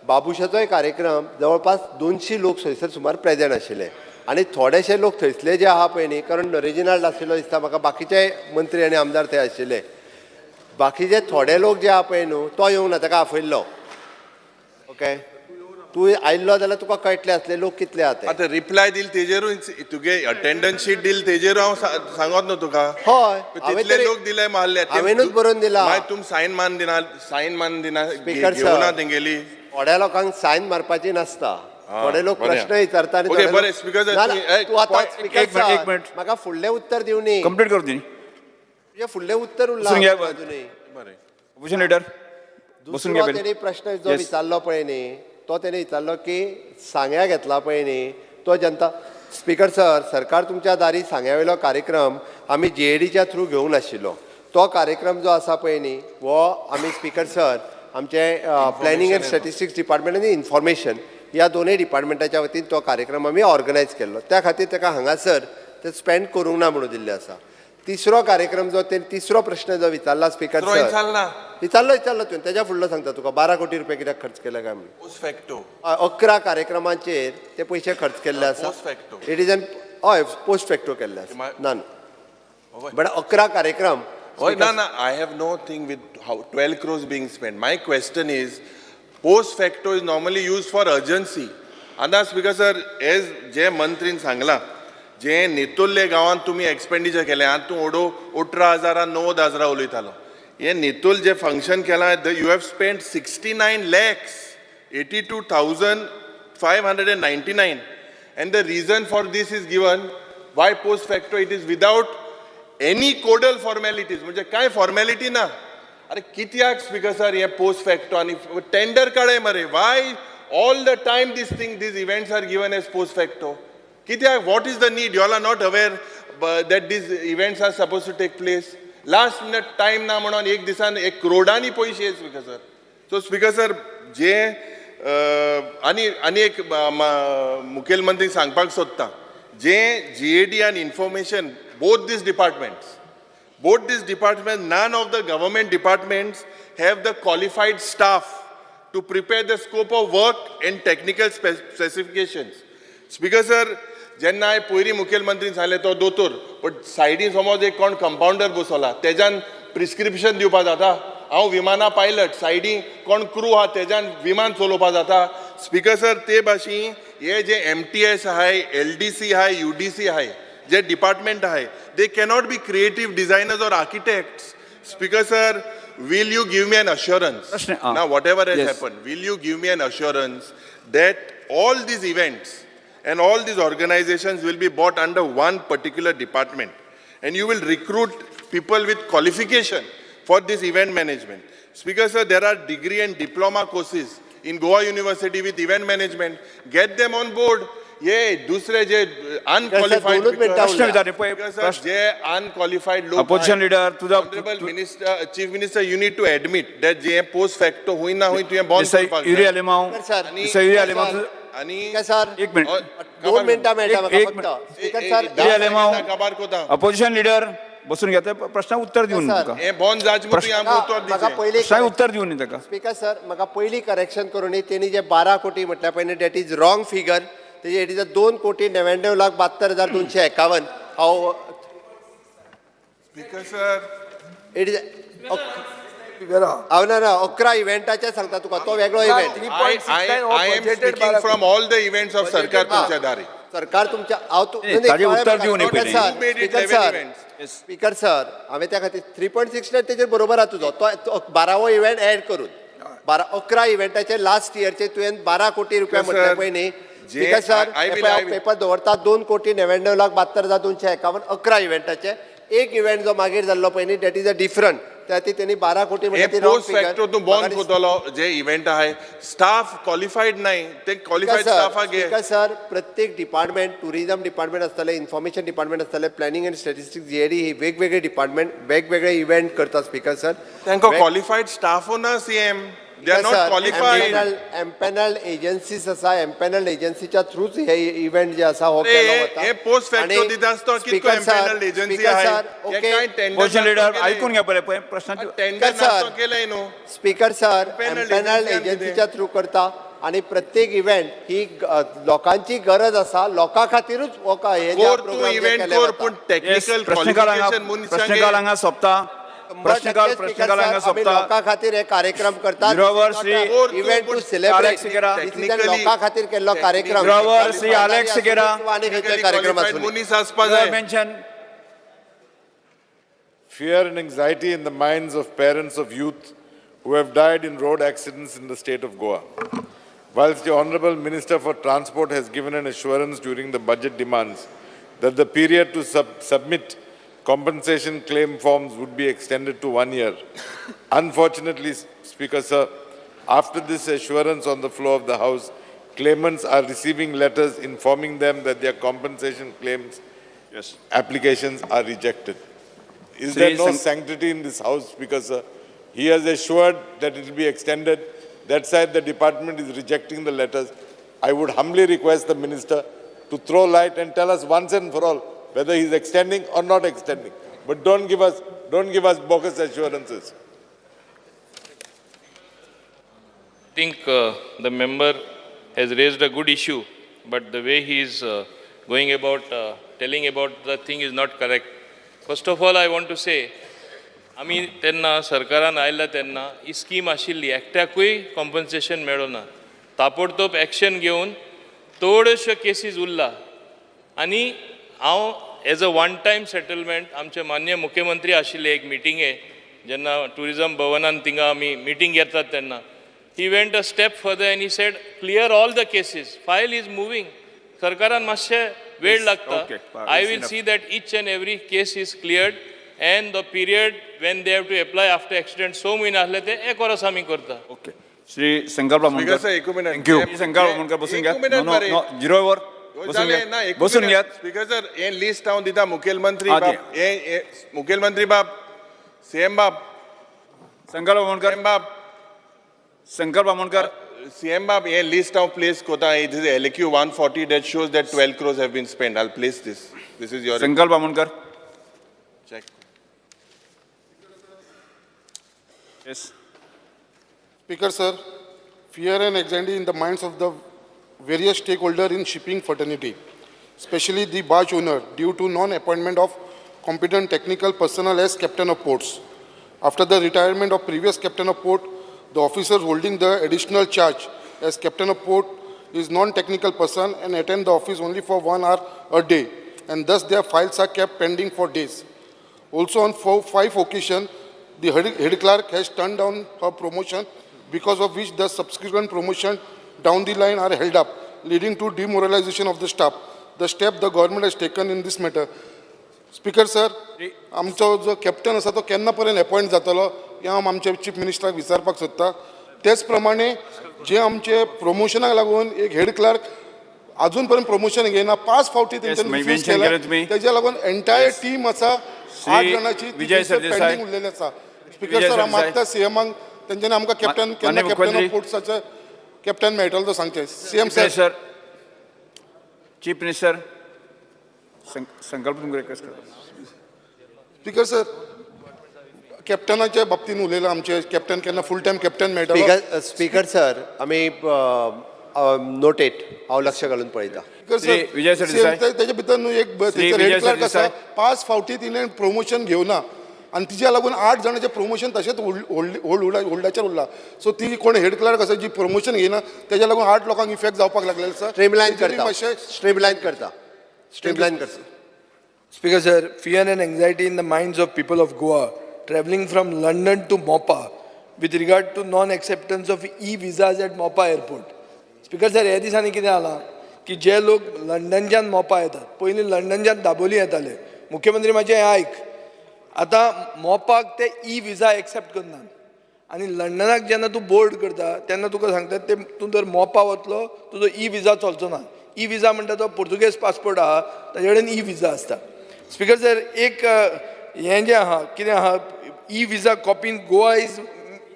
बाबुशाचोय कार्यक्रम जवळपास 200 लोक थंयसर सुमार प्रेजेंट आशिल्ले आनी थोडेशे लोक थंयसले जे आहा पळय न्ही, कारण रेजिनाल्ड आशिल्लो दिसता म्हाका, बाकीचे मंत्री आनी आमदार थंय आशिल्ले. बाकीचे थोडे लोक जे आहा पळय न्हू तो येवंक ना, ताका आफयल्लो. ओके, तूं आयिल्लो जाल्यार तुका कळटलें असले लोक कितले आहा ते. आता रिप्लाय दिल तेजेरूय तुगे अटेंडन्स शीट दिल तेजेरू हांव सांगत न्हू तुका. हय, तितले लोक दिले मारले हांवेनूच बरोवन दिला. मागीर तुम सायन मान दिना स्पीकर घेवना सर, तेंगेली. थोड्या लोकांक सायन मारपाची नासता, थोडे लोक बरें. प्रश्न विचारता आनी ओके, थोडे बरें, लोक- स्पीकर सर, ना, ना, तुम्ही- तूं आतां एक स्पीकर मिनिट, सर, एक मिनिट. म्हाका फुडलें उत्तर दिवनी. कंप्लीट करू दी. तुजें फुडलें उत्तर उरलां बसून घ्या. अजुनूय. ऑपोजिशन लीडर बसून घ्या. दुसरो तेणी प्रश्न जो Yes. विचारलो पळय न्ही, तो तेणी विचारलो की सांग्या घेतला पळय न्ही तो जनता. स्पीकर सर, सरकार तुमच्या दारी सांग्या वयलो कार्यक्रम आमी JADच्या थ्रू घेवंक नाशिल्लो. तो कार्यक्रम जो आसा पळय न्ही हो आमी स्पीकर सर आमचे प्लॅनिंग एंड स्टॅटिस्टिक्स डिपार्टमेंट आनी इन्फॉर्मेशन ह्या दोनूय डिपार्टमेंटाच्या वतीन तो कार्यक्रम आमी ऑर्गनायज केल्लो. त्या खातीर ताका हांगासर ते स्पेंड करूंक ना म्हणून दिल्ले आसा. तिसरो कार्यक्रम जो तिसरो प्रश्न जो विचारला स्पीकर सर, विचारलो तुवें, तेच्या फुडलो सांगता तुका 12 कोटी रुपया कित्याक खर्च केले काय म्हणून. पोस्ट फॅक्टो 11 कार्यक्रमांचेर ते पयशे खर्च केल्ले आसा. Post facto. It is N हय पोस्ट फॅक्टो केल्ले आसा. ना बट 11 कार्यक्रम. Oh, no, I have no thing with how 12 crores being spent. My question is, post facto is normally used for urgency. And that's because, sir, as जे मंत्रीन सांगला, जे नेतुल्ले गांवांत तुम्ही एक्सपेंडिचर केले, आतां तूं 18,000 9,000 उलयतालो. हे नेतुल जे फंक्शन केला, you have spent 69 lakhs, 82,599. And the reason for this is given, why post facto? It is without any codal formalities. म्हणजे काय फॉर्मॅलिटी ना. अरे कित्याक स्पीकर सर हे पोस्ट फॅक्टो आनी टेंडर काडाय मरे. Y all the time these events are given as post facto? कित्याक? what is the need? You all are not aware that these events are supposed to take place. Last minute time ना म्हणून एक दिसान 1 करोडांनी पयशे speaker sir. So speaker sir, जे आनी एक मुखेलमंत्री सांगपाक सोदता, जे JAD and information, both these departments, none of the government departments have the qualified staff to prepare the scope of work and technical specifications. Speaker sir, जेन्ना हांवें पयलीं मुखेलमंत्रीन सांगलें तो दोतोर, बट सायडीन समज एक कोण कंपाउंडर बसवला तेज्यान प्रिस्क्रिप्शन दिवपा जाता. हांव विमाना पायलट, सायडीन कोण क्रू आहा तेज्यान विमान चलोवपा जाता. स्पीकर सर, ते भाशेन हे जे MTS आहाय, LDC आहाय, UDC आहाय, जे डिपार्टमेंट आहाय, they cannot be creative designers or architects. Speaker sir, will you give me an assurance? Now whatever has happened, will you give me an assurance that all these events and all these organizations will be brought under one particular department, and you will recruit people with qualification for this event management? Speaker sir, there are degree and diploma courses in Goa University with event management. Get them on board. ये दुसरे जे अनक्वालिफाईड दोनच मिनिटं प्रश्न विचारले पळय, जे unqualified लोक अपोजिशन लीडर तुझा minister chief minister you need to admit that जे पोस्ट फॅक्टो होईन ना होईन तुवें बॉन्ड करपाक युरी आलेमाव सर युरी आलेमाव आणि स्पीकर सर एक मिनिट 2 मिनटां मेळटा म्हाका एक फक्त स्पीकर सर युरी आलेमाव काबार कोता अपोजिशन लीडर बसून घेता प्रश्नाक उत्तर दिवन तुका हे बॉन्ड जाच मुती आमकां उत्तर म्हाका दिवचें पयलीं प्रश्नाक उत्तर दिवन न्ही ताका स्पीकर सर म्हाका पयलीं करेक्शन करून दी. तेणी जे 12 कोटी म्हटल्या पयलीं दॅट इज रॉंग फिगर. तेजे इट इज 2,99,72,251. हांव स्पीकर सर इट इज हांव ना 11 इव्हेंटाचे सांगता तुका, तो वेगळो event. I am speaking from all the events of सरकार तुमच्या दारी. सरकार तुमच्या हांव ताजें उत्तर दिवं न्ही पयलीं. स्पीकर सर हांवें त्या खातीर 3.6 तेजेर बरोबर आहा तुजो. तो 12वो इव्हेंट ऍड करून 11 इव्हेंटाचे लास्ट इयरचे तुवें 12 कोटी रुपया म्हटल्या पळय न्ही. स्पीकर सर पेपर दवरता 2,99,72,251 11 इव्हेंटाचे. एक इव्हेंट जो मागीर जाल्लो पळय न्ही दॅट इज अ डिफरंट. त्या ती त्यांनी 12 कोटी हे म्हणजे ती पोस्ट फॅक्टो तू बॉन्ड कोतलो जे इव्हेंट आहे स्टाफ क्वालिफाईड नाही ते क्वालिफाईड स्टाफाक घे. स्पीकर सर प्रत्येक डिपार्टमेंट टुरिझम डिपार्टमेंट आसतले, इन्फॉर्मेशन डिपार्टमेंट आसतले, प्लॅनिंग अँड स्टॅटिस्टिक्स जीएडी ही वेगवेगळे डिपार्टमेंट वेगवेगळे इव्हेंट करतात. स्पीकर सर तांकां क्वालिफाईड स्टाफ ना CM they are not qualified. Empanel agencies आसा, एम्पॅनल एजन्सीच्या थ्रूच हे इव्हेंट जे आसा हो केलो वता. हे पोस्ट फॅक्टो दिता आसतो कितको एम्पॅनल एजन्सी आहे हे काय अपोजिशन लीडर ऐकून घ्या पळय प्रश्नाची टेंडर नासतो केलंय न्हू. Speaker sir Empaneled empanel agency एजन्सीच्या थ्रू करता आणि प्रत्येक इव्हेंट ही लोकांची गरज आसा, लोकां खातीरूच हो हे जे कोर तू प्रोग्राम जे इव्हेंट केले कोर वता. पण टेक्निकल प्रश्नकाल क्वालिफिकेशन म्हणून प्रश्नकाल हांगा सोंपता. प्रश्नकाल स्पीकर प्रश्नकाल हांगा सर, आमी सोंपता. लोकां खातीर हे कार्यक्रम करतात. Grover Shri event to celebrate Alex Sigera. लोकां खातीर केल्लो कार्यक्रम. Grover Shri Alex Sigera. आणि खंयचे कार्यक्रम आसूं. मनीस आसपा जाय. mention Fear and anxiety in the minds of parents of youth who have died in road accidents in the state of Goa. Whilst the Honorable Minister for Transport has given an assurance during the budget demands that the period to submit compensation claim forms would be extended to 1 year. Unfortunately, Speaker Sir, after this assurance on the floor of the House, claimants are receiving letters informing them that their compensation claims applications are rejected. Is there no sanctity in this House, Speaker Sir? He has assured that it will be extended. That side, the department is rejecting the letters. I would humbly request the Minister to throw light and tell us once and for all whether he is extending or not extending. But don't give us bogus assurances. I think the member has raised a good issue, but the way he is going about telling about the thing is not correct. First of all, I want to say, आमी तेन्ना सरकारान आयल्या तेन्ना ही scheme आशिल्ली, एकट्याकूय compensation मेळो ना. ताबडतोब action घेवन थोड्योश्यो केसीस उरला आनी हांव as a one time settlement आमचे मान्य मुख्यमंत्री आशिल्ले एक मिटिंगे जेन्ना टुरिझम भवनान थिंगा आमी मिटींग घेतात तेन्ना he went a step further and he said clear all the cases. File is moving. सरकारान मातशें वेळ लागता. I will see that each and every case is cleared and the period when they have to apply after accident so many आसले ते 1 वर्स आमी करता. Okay Shri Shankar Bamankar thank you. Shankar Bamankar बसून घ्या. नो 0 वर बसून घ्या. बसून घ्या. स्पीकर सर हे लिस्ट हांव दिता मुखेलमंत्री बाब हे मुखेलमंत्री बाब सीएम बाब शंकर बामणकर शंकर बामणकर सीएम बाब हे लिस्ट हांव प्लेस कोता. It is LQ 140 that shows that 12 crores have been spent. I'll place this. This is your Shankar Bamankar. check. Yes. Speaker sir, fear and anxiety in the minds of the various stakeholders in shipping fraternity, especially the barge owner, due to non-appointment of competent technical personnel as captain of ports. After the retirement of previous captain of port, the officers holding the additional charge as captain of port is non-technical person and attend the office only for 1 hour a day, and thus their files are kept pending for days. Also on 5 occasions, the head clerk has turned down her promotion, because of which the subsequent promotion down the line are held up, leading to demoralization of the staff. The step the government has taken in this matter. Speaker sir, आमचो जो captain आसा तो केन्ना पर्यंत appoint जातलो हें हांव आमच्या चीफ मिनिस्टराक विचारपाक सोदता. तेच प्रमाणे जे आमचे प्रमोशनाक लागून एक हेड क्लर्क अजून पर्यंत प्रमोशन घेयना 5 फावटी तेंच्यांनी Yes, refuse mention केलं तुम्ही. त्याच्या लागून एंटायर टीम आसा 8 जाणांची विजय सरदेसाय. पेंडिंग उरलेली आसा स्पीकर विजय सर हांव सरदेसाय. मागता सीएमांक तेंच्यांनी आमकां कॅप्टन केन्ना माननीय कॅप्टन मुख्यमंत्री. ऑफ स्पोर्ट्साचे कॅप्टन मेळटलो तो सांगचे CM chief sir minister chief minister संकल्प तुमकां रिक्वेस्ट करता. स्पीकर सर कॅप्टनाच्या बाबतीन उलयला आमचे कॅप्टन केन्ना फूल टायम कॅप्टन मेळटलो स्पीकर सर आमी नोटेट हांव लक्ष घालून पळयता. श्री विजय सरदेसाय. त्याच्या भितर न्हू एक श्री हेड विजय क्लर्क आसा सरदेसाय. 5 फावटी तिणें प्रमोशन घेवना आनी तिच्या लागून 8 जाणांचें प्रमोशन तशेंच होल्डाचेर उरला. सो ती कोण हेड क्लर्क आसा जी प्रमोशन घेयना तेच्या लागून 8 लोकांक इफेक्ट जावपाक लागलेलो आसा. स्ट्रीमलायन करता मातशें स्ट्रीमलायन करता स्ट्रीमलायन करता. Speaker sir, fear and anxiety in the minds of people of Goa travelling from London to Mopa with regard to non-acceptance of e-visas at Mopa airport. Speaker sir, ह्या दिसांनी कितें जालां की जे लोक लंडनच्यान मोपा येतात पयलीं लंडनच्यान दाबोली येताले मुख्यमंत्री म्हाजें हें आयक आतां मोपाक ते ई विजा एक्सेप्ट करनात आनी लंडनाक जेन्ना तूं बोर्ड करता तेन्ना तुका सांगतात ते तूं जर मोपा वतलो तुजो ई विजा चलचो ना. ई विजा म्हणटा तो पोर्तुगेज पासपोर्ट आहा ताजे कडेन ई विजा आसता. स्पीकर सर एक हें जें आहा कितें आहा ई विजा कॉपीन Goa is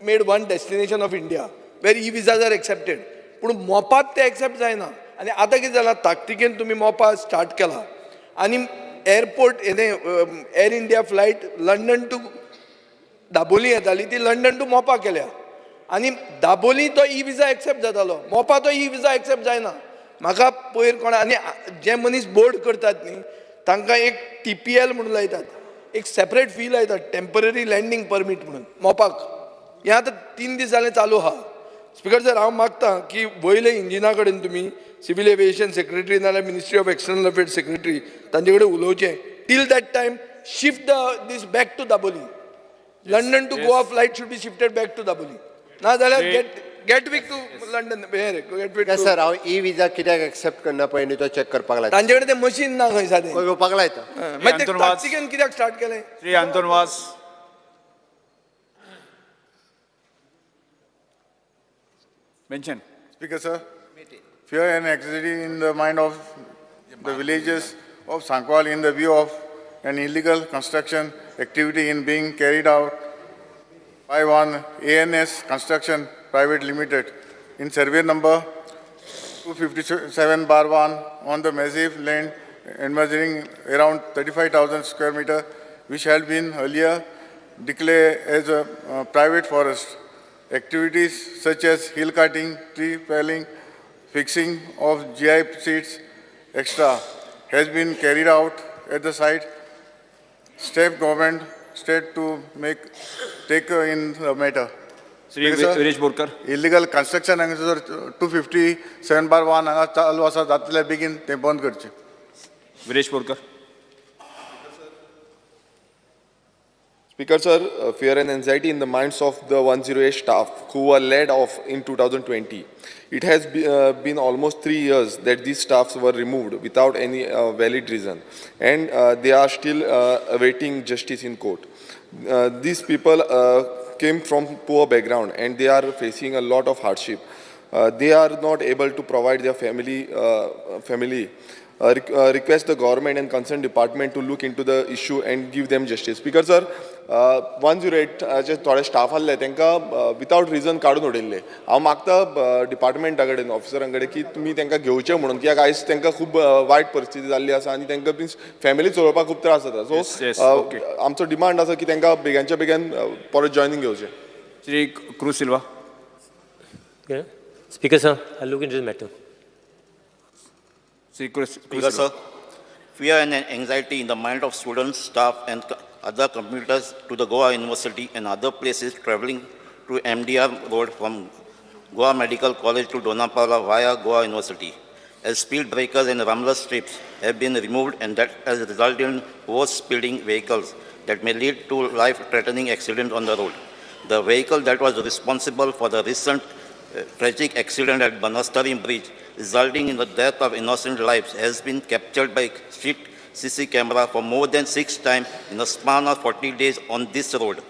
made one destination of India where e visas are accepted पूण मोपात ते एक्सेप्ट जायना आनी आतां कितें जालां ताकतिकेन तुमी मोपा स्टार्ट केला आनी airport Air India flight London to Dabolim येताली ती लंडन टू मोपा केल्या आनी दाबोली तो ई विजा एक्सेप्ट जातालो मोपा तो ई विजा एक्सेप्ट जायना. म्हाका पयर कोणा आनी जे मनीस बोर्ड करतात न्ही तांकां एक TPL म्हणून लायतात एक सेपरेट फी लायतात टेम्पररी लँडींग परमीट म्हणून मोपाक. हें आतां 3 दीस जालें चालू आहा. स्पीकर सर हांव मागतां की वयले इंजिना कडेन तुमी सिव्हील एविएशन सेक्रेटरी नाल्यार ministry of external affairs secretary तांचे कडेन उलोवचें till that time shift this back to Dabolim. London to Goa flight should be shifted back to Dabolim ना जाल्यार Gatwick to London Gatwick sir हांव ई विजा कित्याक एक्सेप्ट करना पळय न्ही तो चॅक करपाक लायता. तांचे कडेन तें मशीन ना खंय सादें घेवपाक लायता. मागीर ते ताकतिकेन कित्याक स्टार्ट केलें. श्री आंतोन वास. Mention. Speaker sir, fear and anxiety in the mind of the villages of Sankwal in the view of an illegal construction activity in being carried out by one ANS Construction Private Limited in survey number 257/1 on the massive land encompassing around 35,000 square meter, which had been earlier declared as a private forest. Activities such as hill cutting, tree felling, fixing of GI seats, etc. has been carried out at the site. State government to take in the matter. Shri Viresh Borkar. Illegal construction हांगा जर 257/1 हांगा चालू आसा जातले बेगीन ते बंद करचे. Viresh Borkar. Speaker sir, fear and anxiety in the minds of the 108 staff who were laid off in 2020. It has been almost 3 years that these staffs were removed without any valid reason, and they are still awaiting justice in court. These people came from poor background and they are facing a lot of hardship. They are not able to provide their family. Request the government and concerned department to look into the issue and give them justice. Speaker sir, 108 जे थोडे staff आसले तांकां without region काडून उडयल्ले. हांव मागता डिपार्टमेंटा कडेन ऑफिसरां कडेन की तुमी तांकां घेवचें म्हणून कित्याक आयज तांकां खूब वायट परिस्थिती जाल्ली आसा आनी तांकां मीन्स फॅमिली चलोवपाक खूब त्रास जाता. सो आमचो डिमांड आसा की तांकां बेगानच्या बेगीन परत जॉयनिंग घेवचें. Shri cruise Silva. Speaker sir, I'll look into the matter. Speaker sir, fear and anxiety in the mind of students, staff and other commuters to the Goa University and other places travelling to MDR Road from Goa Medical College to Donapala via Goa University. As speed breakers and rumbler strips have been removed and that has resulted in overspeeding vehicles that may lead to life-threatening accidents on the road. The vehicle that was responsible for the recent tragic accident at Banastari Bridge, resulting in the death of innocent lives, has been captured by street CC camera for more than 6 times in a span of 40 days on this road.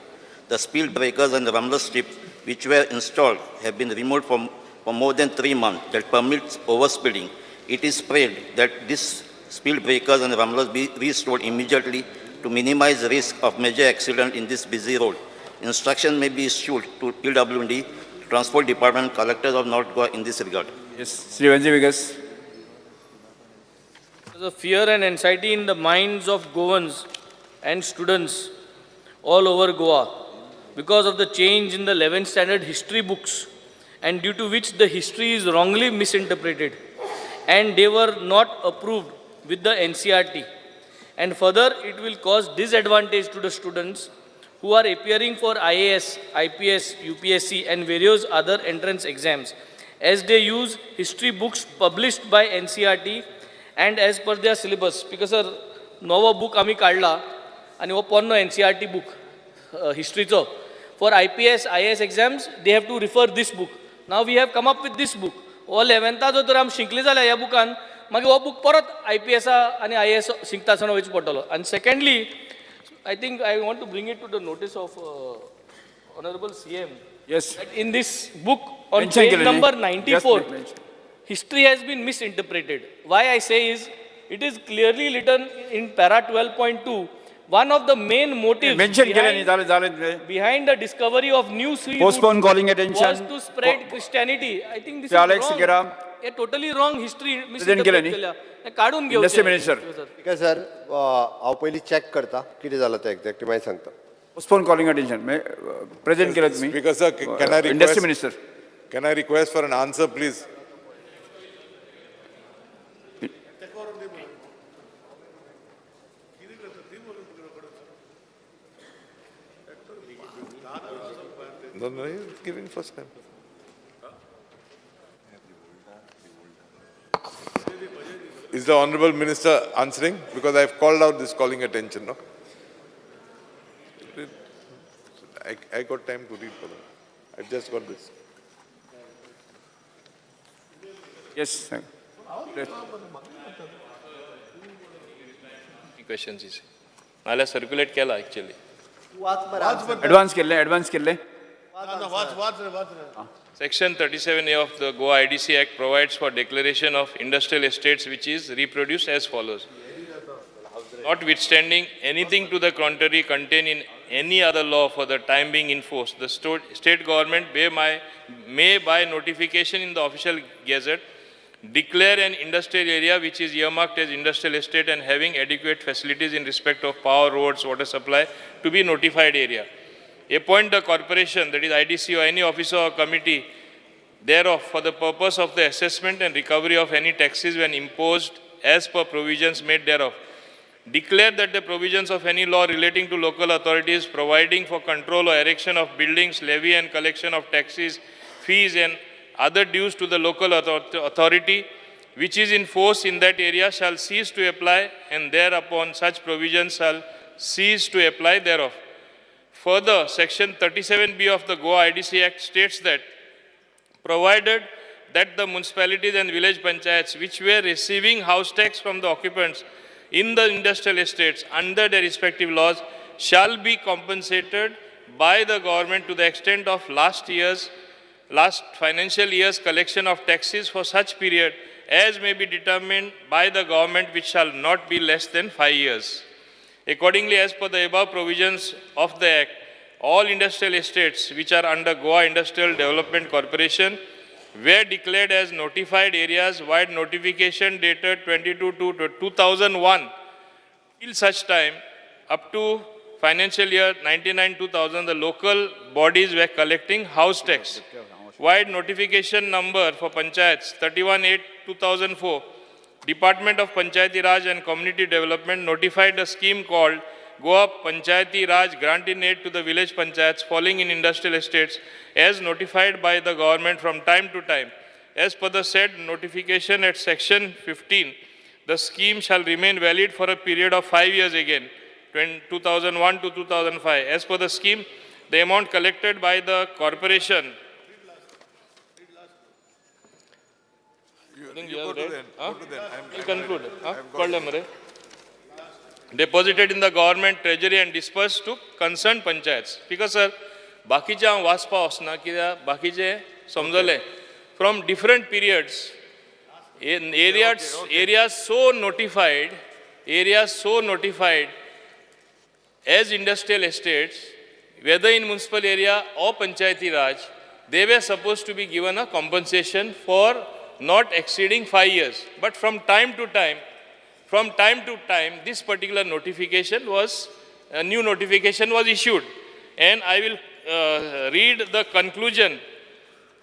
The speed breakers and the rumbler strips which were installed have been removed for more than 3 months that permits overspeeding. it is prayed that these speed breakers and rumblers be restored immediately to minimize the risk of major accident in this busy road. Instruction may be issued to PWD, Transport Department, collectors of North Goa in this regard. Yes, Sri Vanji Vikas. The fear and anxiety in the minds of Goans and students all over Goa because of the change in the 11th standard history books, and due to which the history is wrongly misinterpreted and they were not approved with the NCRT. And further, it will cause disadvantage to the students who are appearing for IAS, IPS, UPSC and various other entrance exams, as they use history books published by NCRT and as per their syllabus. Because sir, novo book आम्ही काढला आणि वो पोन्नो NCRT book historyचो. For IPS, IAS exams, they have to refer this book. Now we have come up with this book. All 11th जो तर आम शिकले जाल्या ह्या बुकान मागीर हो book परत IPS आणि IAS शिकता आसतना वयचो पडटलो. And secondly, I think I want to bring it to the notice of Honorable CM. Yes. That in this book on Mention page केलेली. number 94, Yes, mention. history has been misinterpreted. Why I say is, it is clearly written in para 12.2, one of the main motives Mention केलेली. झालं. behind the discovery of new sea Postpone routes calling attention. was to spread Christianity. I think this Alex is wrong. Geram. A totally wrong history केलं misinterpret न्ही. केल्या. हे काढून घेऊ. Industry Minister. ठीक आहे सर हांव पयलीं चॅक करता कितें जालां तें एक्झॅक्टली मागीर सांगता. Postpone calling attention. Present केलं तुम्ही. Speaker sir, can I Industry Minister. Can I request for an answer, please? No, he's giving first time. Is the Honorable Minister answering? Because I've called out this calling attention, no? I got time to read for them. I've just got this. Yes. Questions is. नाल्या circulate केला actually. Advance केले. Section 37A of the Goa IDC Act provides for declaration of industrial estates, which is reproduced as follows. Notwithstanding anything to the contrary contained in any other law for the time being in force, the state government may by notification in the official gazette declare an industrial area which is earmarked as industrial estate and having adequate facilities in respect of power, roads, water supply to be notified area. Appoint the corporation, that is IDC, or any officer or committee thereof for the purpose of the assessment and recovery of any taxes when imposed as per provisions made thereof. Declare that the provisions of any law relating to local authorities providing for control or erection of buildings, levy and collection of taxes, fees and other dues to the local authority which is in force in that area shall cease to apply, and thereupon such provisions shall cease to apply thereof. Further, Section 37B of the Goa IDC Act states that, provided that the municipalities and village panchayats which were receiving house tax from the occupants in the industrial estates under their respective laws shall be compensated by the government to the extent of last financial year's collection of taxes for such period as may be determined by the government, which shall not be less than 5 years. Accordingly, as per the above provisions of the Act, all industrial estates which are under Goa Industrial Development Corporation were declared as notified areas wide notification dated 22/2/2001. Till such time, up to financial year 99-2000, the local bodies were collecting house tax. Wide notification number for panchayats 31/8/2004. Department of Panchayati Raj and Community Development notified a scheme called Goa Panchayati Raj Grant in Aid to the village panchayats falling in industrial estates as notified by the government from time to time. As per the said notification at section 15, the scheme shall remain valid for a period of 5 years again, 2001 to 2005. As per the scheme, the amount collected by the corporation deposited in the government treasury and dispersed to concerned panchayats. Because sir, बाकीचे हांव वाचपा वचना कित्याक बाकीचे समजले from different periods in areas so notified as industrial estates, whether in municipal area or Panchayati Raj, they were supposed to be given a compensation for not exceeding 5 years. But from time to time, this particular notification was, a new notification was issued. And I will read the conclusion.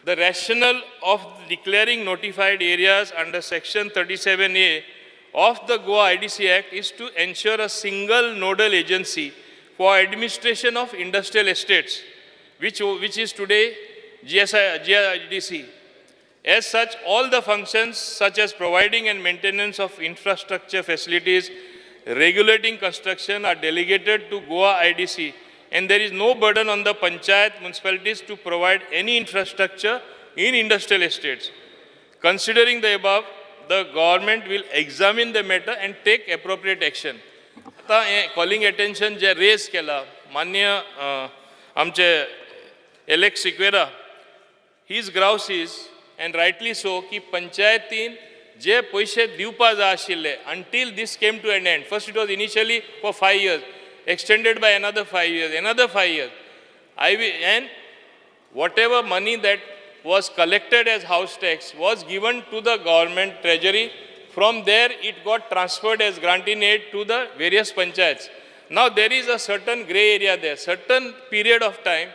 The rationale of declaring notified areas under Section 37A of the Goa IDC Act is to ensure a single nodal agency for administration of industrial estates, which is today GIDC. As such, all the functions such as providing and maintenance of infrastructure facilities, regulating construction are delegated to Goa IDC, and there is no burden on the panchayat municipalities to provide any infrastructure in industrial estates. Considering the above, the government will examine the matter and take appropriate action. आता calling attention जे raise केला मान्य आमचे Alex Sequeira, his grouse is, and rightly so, की पंचायतीन जे पैसे दिवपा जाय आशिल्ले until this came to an end. First it was initially for 5 years, extended by another 5 years, and whatever money that was collected as house tax was given to the government treasury. From there, it got transferred as granting aid to the various panchayats. Now, there is a certain grey area there. Certain period of time,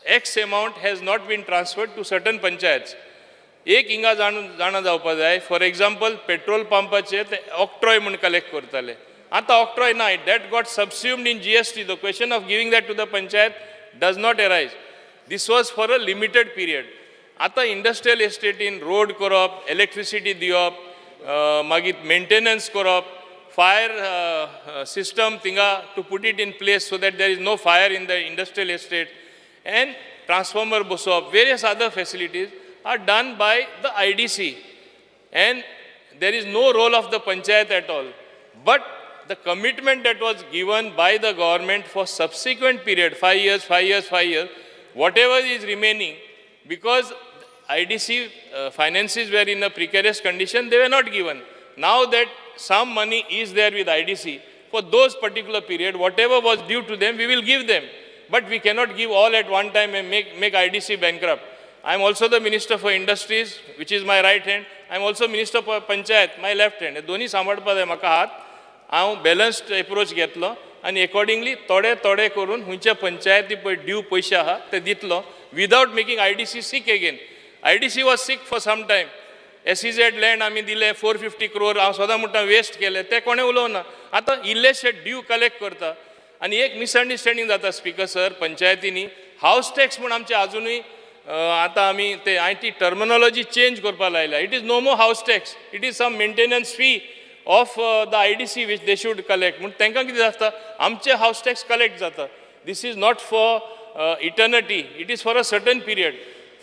X amount has not been transferred to certain panchayats. एक हिंगा जाणा जावपा जाय, for example petrol पंपाचे ते octroi म्हणून collect करताले. आतां octroi ना, that got subsumed in GST. The question of giving that to the panchayat does not arise. This was for a limited period. आता इंडस्ट्रियल एस्टेटीन रोड करप, इलेक्ट्रिसिटी दिवप, मागीर maintenance करप, fire system thinga to put it in place so that there is no fire in the industrial estate, and transformer bosop, various other facilities are done by the IDC, and there is no role of the panchayat at all. But the commitment that was given by the government for subsequent period, 5 years, whatever is remaining, because IDC finances were in a precarious condition, they were not given. Now that some money is there with IDC, for those particular period, whatever was due to them, we will give them. But we cannot give all at one time and make IDC bankrupt. I am also the Minister for Industries, which is my right hand. I am also Minister for Panchayat, my left hand. दोन्ही सांबाळपा जाय म्हाका हात. हांव balanced approach घेतलो आनी accordingly थोडे करून खंयच्या पंचायती पळय ड्यू पयशे आहा ते दितलो, without making IDC sick again. IDC was sick for some time. SEZ land आमी दिले 450 crore, हांव सदां म्हणटा वेस्ट केले, ते कोणें उलोवना. आतां इल्लेशे ड्यू कलेक्ट करता आनी एक मिसअंडरस्टँडींग जाता स्पीकर सर पंचायतींनी. हावस टॅक्स म्हूण आमचे अजुनूय आतां आमी ते ती टर्मिनॉलॉजी चेंज करपाक लायल्या. It is no more house tax, it is some maintenance fee of the IDC which they should collect. म्हूण तांकां कितें जाता, आमचे हावस टॅक्स कलेक्ट जाता. This is not for eternity, it is for a certain period.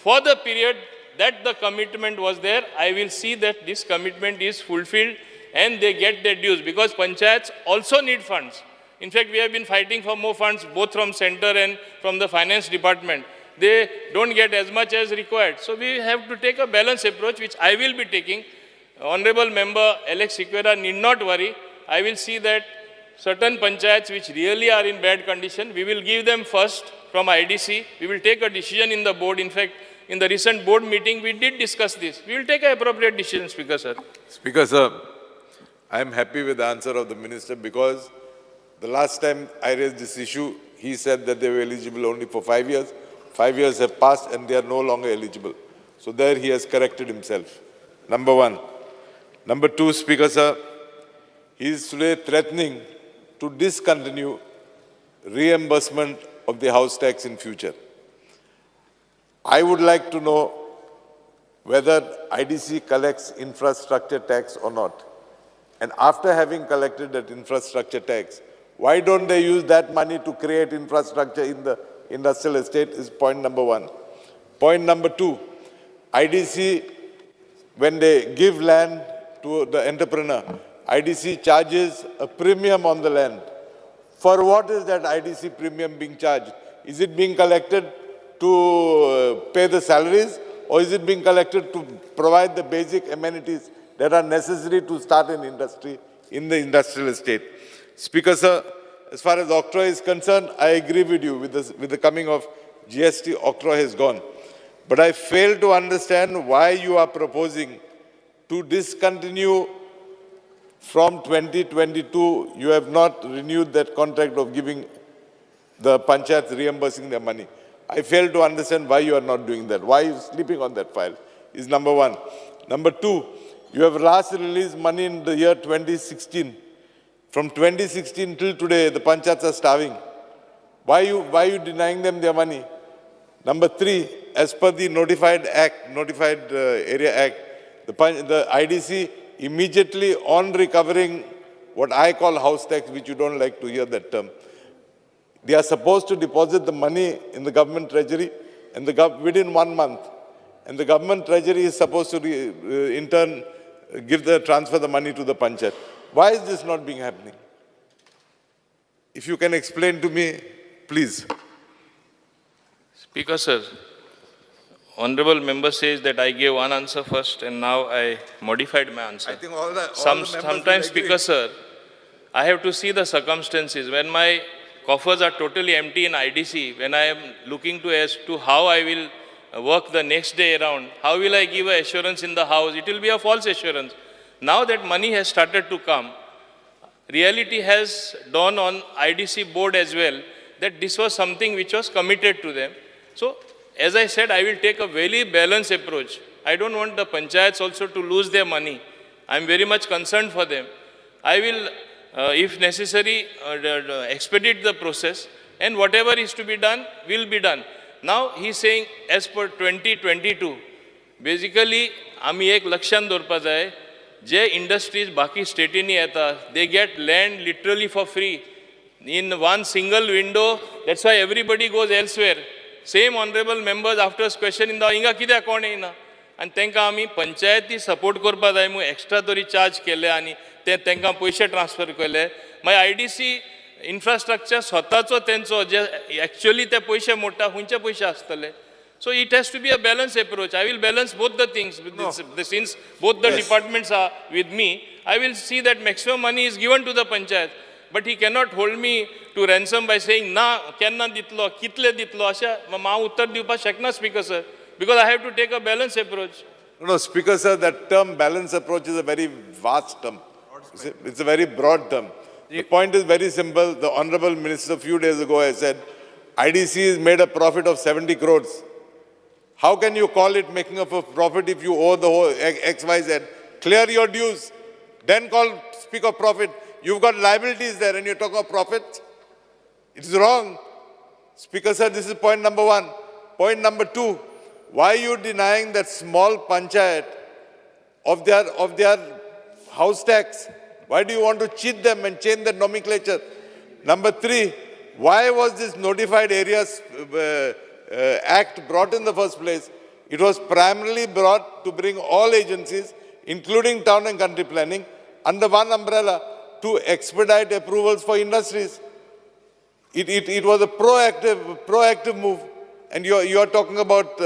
For the period that the commitment was there, I will see that this commitment is fulfilled and they get their dues, because panchayats also need funds. In fact, we have been fighting for more funds both from center and from the finance department. They don't get as much as required. So we have to take a balanced approach, which I will be taking. Honorable Member Alex Sequeira need not worry. I will see that certain panchayats which really are in bad condition, we will give them first from IDC. We will take a decision in the board. In fact, in the recent board meeting, we did discuss this. We will take an appropriate decision, Speaker Sir. Speaker Sir, I am happy with the answer of the Minister, because the last time I raised this issue, he said that they were eligible only for 5 years. 5 years have passed and they are no longer eligible. So there he has corrected himself. Number one. Number two, Speaker Sir, he is today threatening to discontinue reimbursement of the house tax in future. I would like to know whether IDC collects infrastructure tax or not. And after having collected that infrastructure tax, why don't they use that money to create infrastructure in the industrial estate, is point number one. Point number two, IDC, when they give land to the entrepreneur, IDC charges a premium on the land. For what is that IDC premium being charged? Is it being collected to pay the salaries, or is it being collected to provide the basic amenities that are necessary to start an industry in the industrial estate? Speaker, sir, as far as octroi is concerned, I agree with you. With the coming of GST, octroi has gone. But I fail to understand why you are proposing to discontinue from 2022. You have not renewed that contract of giving the panchayats reimbursing their money. I fail to understand why you are not doing that. Why are you sleeping on that file is number one. Number two, you have last released money in the year 2016. From 2016 till today, the panchayats are starving. Why are you denying them their money? Number three, as per the Notified Area Act, the IDC immediately on recovering what I call house tax, which you don't like to hear that term, they are supposed to deposit the money in the government treasury and within 1 month. And the government treasury is supposed to in turn transfer the money to the panchayat. Why is this not being happening? If you can explain to me, please. Speaker, sir, honorable member says that I gave one answer first and now I modified my answer. I think all the Sometimes, Speaker, sir, I have to see the circumstances. When my coffers are totally empty in IDC, when I am looking as to how I will work the next day around, how will I give an assurance in the house? It will be a false assurance. Now that money has started to come, reality has dawned on IDC board as well that this was something which was committed to them. So, as I said, I will take a very balanced approach. I don't want the panchayats also to lose their money. I am very much concerned for them. I will, if necessary, expedite the process, and whatever is to be done will be done. Now, he is saying as per 2022, basically, आमी एक लक्षात दवरपा जाय, जे industries बाकी स्टेटीनी येता, they get land literally for free. In one single window, that's why everybody goes elsewhere. Same honorable members after question in the हिंगा कित्याक कोण येयना आनी तांकां आमी पंचायती सपोर्ट करपा जाय म्हूण एक्स्ट्रा तरी चार्ज केले आनी तांकां पयशे ट्रान्सफर केले मागीर आयडीसी इन्फ्रास्ट्रक्चर स्वताचो तेंचो जे एक्चुअली ते पयशे मोडटा खंयचे पयशे आसतले so it has to be a balanced approach. I will balance both the things since both the departments are with me. I will see that maximum money is given to the panchayat. But he cannot hold me to ransom by saying, na, kenna ditlo, kitle ditlo, asha, ma uttar diupa shakna, Speaker, sir. Because I have to take a balanced approach. No, Speaker, sir, that term balanced approach is a very vast term. It's a very broad term. The point is very simple. The Honorable Minister a few days ago has said, IDC has made a profit of 70 crores. How can you call it making up a profit if you owe the whole XYZ? Clear your dues, then speak of profit. You've got liabilities there and you talk of profit. It is wrong. Speaker, sir, this is point number one. Point number two, why are you denying that small panchayat of their house tax? Why do you want to cheat them and change the nomenclature? Number three, why was this Notified Areas Act brought in the first place? It was primarily brought to bring all agencies, including town and country planning, under one umbrella to expedite approvals for industries. It was a proactive move. And you are talking about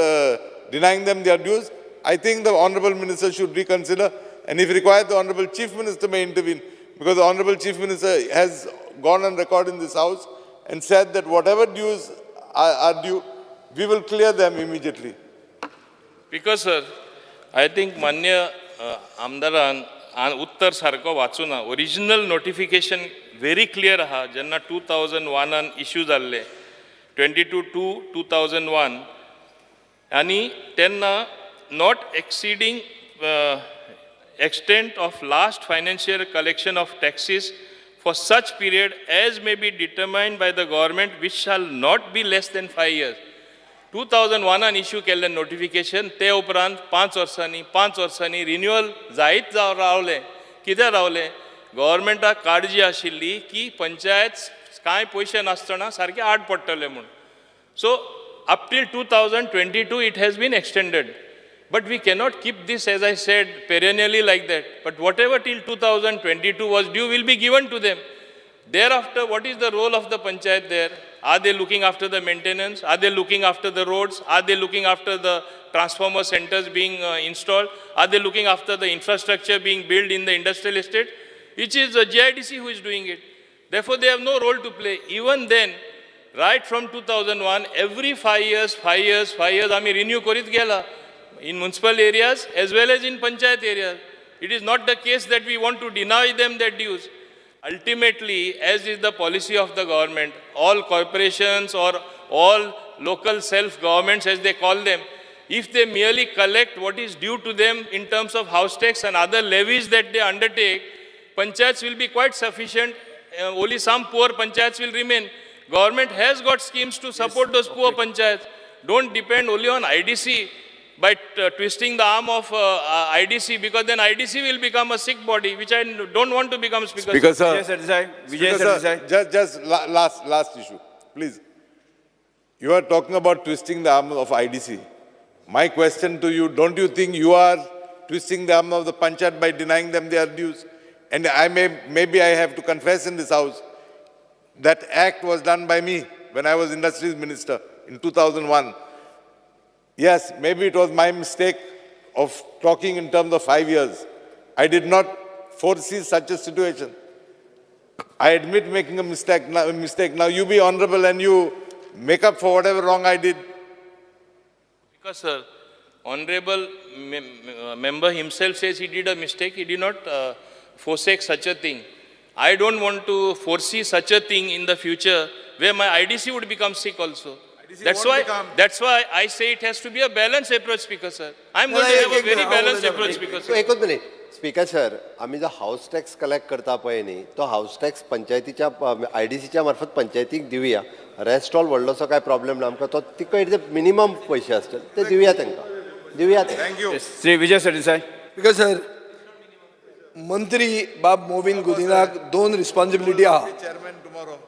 denying them their dues. I think the Honorable Minister should reconsider. And if required, the Honorable Chief Minister may intervene. Because the Honorable Chief Minister has gone on record in this House and said that whatever dues are due, we will clear them immediately. Because, sir, I think Manya Amdaran उत्तर सारको वाचूना original notification very clear आहा जेन्ना 2001 issue जाल्ले 22/2/2001 आनी तेन्ना not एक्सिडींग extent of last financial collection of taxes for such period as may be determined by the government which shall not be less than 5 years. 2001 issue केल्लें notification ते उपरांत 5 वर्सांनी renewal जायत रावलें. कितें रावलें? गव्हर्मेंटाक काळजी आशिल्ली की पंचायत कांय पयशे नासतना सारके आड पडटले म्हूण. So up till 2022 it has been extended. But we cannot keep this, as I said, perennially like that. But whatever till 2022 was due will be given to them. Thereafter, what is the role of the panchayat there? Are they looking after the maintenance? Are they looking after the roads? Are they looking after the transformer centers being installed? Are they looking after the infrastructure being built in the industrial estate? Which is GIDC who is doing it. Therefore, they have no role to play. Even then, right from 2001, every 5 years, आम्ही renew करीत गेला in municipal areas as well as in panchayat areas. It is not the case that we want to deny them their dues. Ultimately, as is the policy of the government, all corporations or all local self-governments as they call them, if they merely collect what is due to them in terms of house tax and other levies that they undertake, panchayats will be quite sufficient. Only some poor panchayats will remain. Government has got schemes to support those poor panchayats. Don't depend only on IDC by twisting the arm of IDC, because then IDC will become a sick body, which I don't want to become Speaker. Speaker sir, Vijay sir, just last issue, please. You are talking about twisting the arm of IDC. My question to you, don't you think you are twisting the arm of the panchayat by denying them their dues? And maybe I have to confess in this house, that act was done by me when I was Industries Minister in 2001. Yes, maybe it was my mistake of talking in terms of 5 years. I did not foresee such a situation. I admit making a mistake. Now you be honorable and you make up for whatever wrong I did. Because, sir, honorable member himself says he did a mistake. He did not forsake such a thing. I don't want to foresee such a thing in the future where my IDC would become sick also. That's why I say it has to be a balanced approach, Speaker, sir. I'm going to have a very balanced approach, Speaker, sir. एकच minute speaker sir, आम्ही जो house tax collect करता पळय न्ही, तो house tax पंचायतीच्या IDCच्या मार्फत पंचायतीक दिवया. रेस्ट ऑल व्हडलोसो काय प्रॉब्लेम ना आमकां. तो तिका जे मिनिमम पयशे आसतात ते दिवया तांकां. दिवया. Thank you. Shri Vijay Sardesai. Speaker sir, मंत्री बाब मोविन गुदिनाक 2 रिस्पॉन्सिबिलिटी आहा.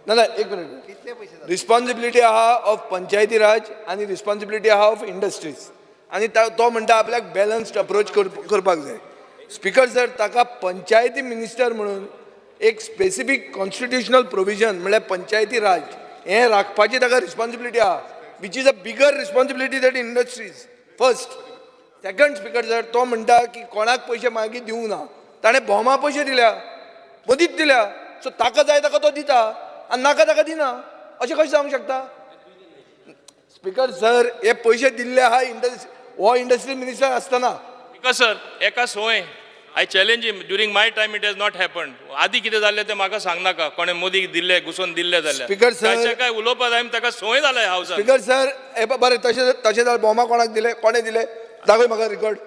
ना एक मिनिट. रिस्पॉन्सिबिलिटी आहा ऑफ पंचायती राज आनी रिस्पॉन्सिबिलिटी आहा ऑफ इंडस्ट्रीज. आनी तो म्हणटा आपल्याक बॅलन्स्ड अप्रोच करपाक जाय. स्पीकर सर, ताका पंचायती मिनिस्टर म्हणून एक स्पेसिफीक कॉन्स्टिट्युशनल प्रोविजन म्हळ्यार पंचायती राज हें राखपाची ताका रिस्पॉन्सिबिलिटी आहा, which is a bigger responsibility that industries. First. Second, speaker sir, तो म्हणटा की कोणाक पयशे मागीर दिवंक ना. ताणें भोमा पयशे दिल्या, मदींच दिल्या. सो ताका जाय ताका तो दिता आनी नाका ताका दिना. अशें कशें जावंक शकता? स्पीकर सर, हे पयशे दिल्ले आहा हो इंडस्ट्री मिनिस्टर आसतना. Because, sir, एका सोय, I challenge him, during my time it has not happened. आदी कितें जाल्लें तें म्हाका सांगनाका. कोणें मोदीक दिल्ले, घुसोवन दिल्ले जाल्यार. स्पीकर सर, काय उलोवपा जाय ताका सोय जाल्या हावसांत. स्पीकर सर, बरें तशें जाल्यार भोमा कोणाक दिले, कोणें दिले? दाखय म्हाका रिकॉर्ड.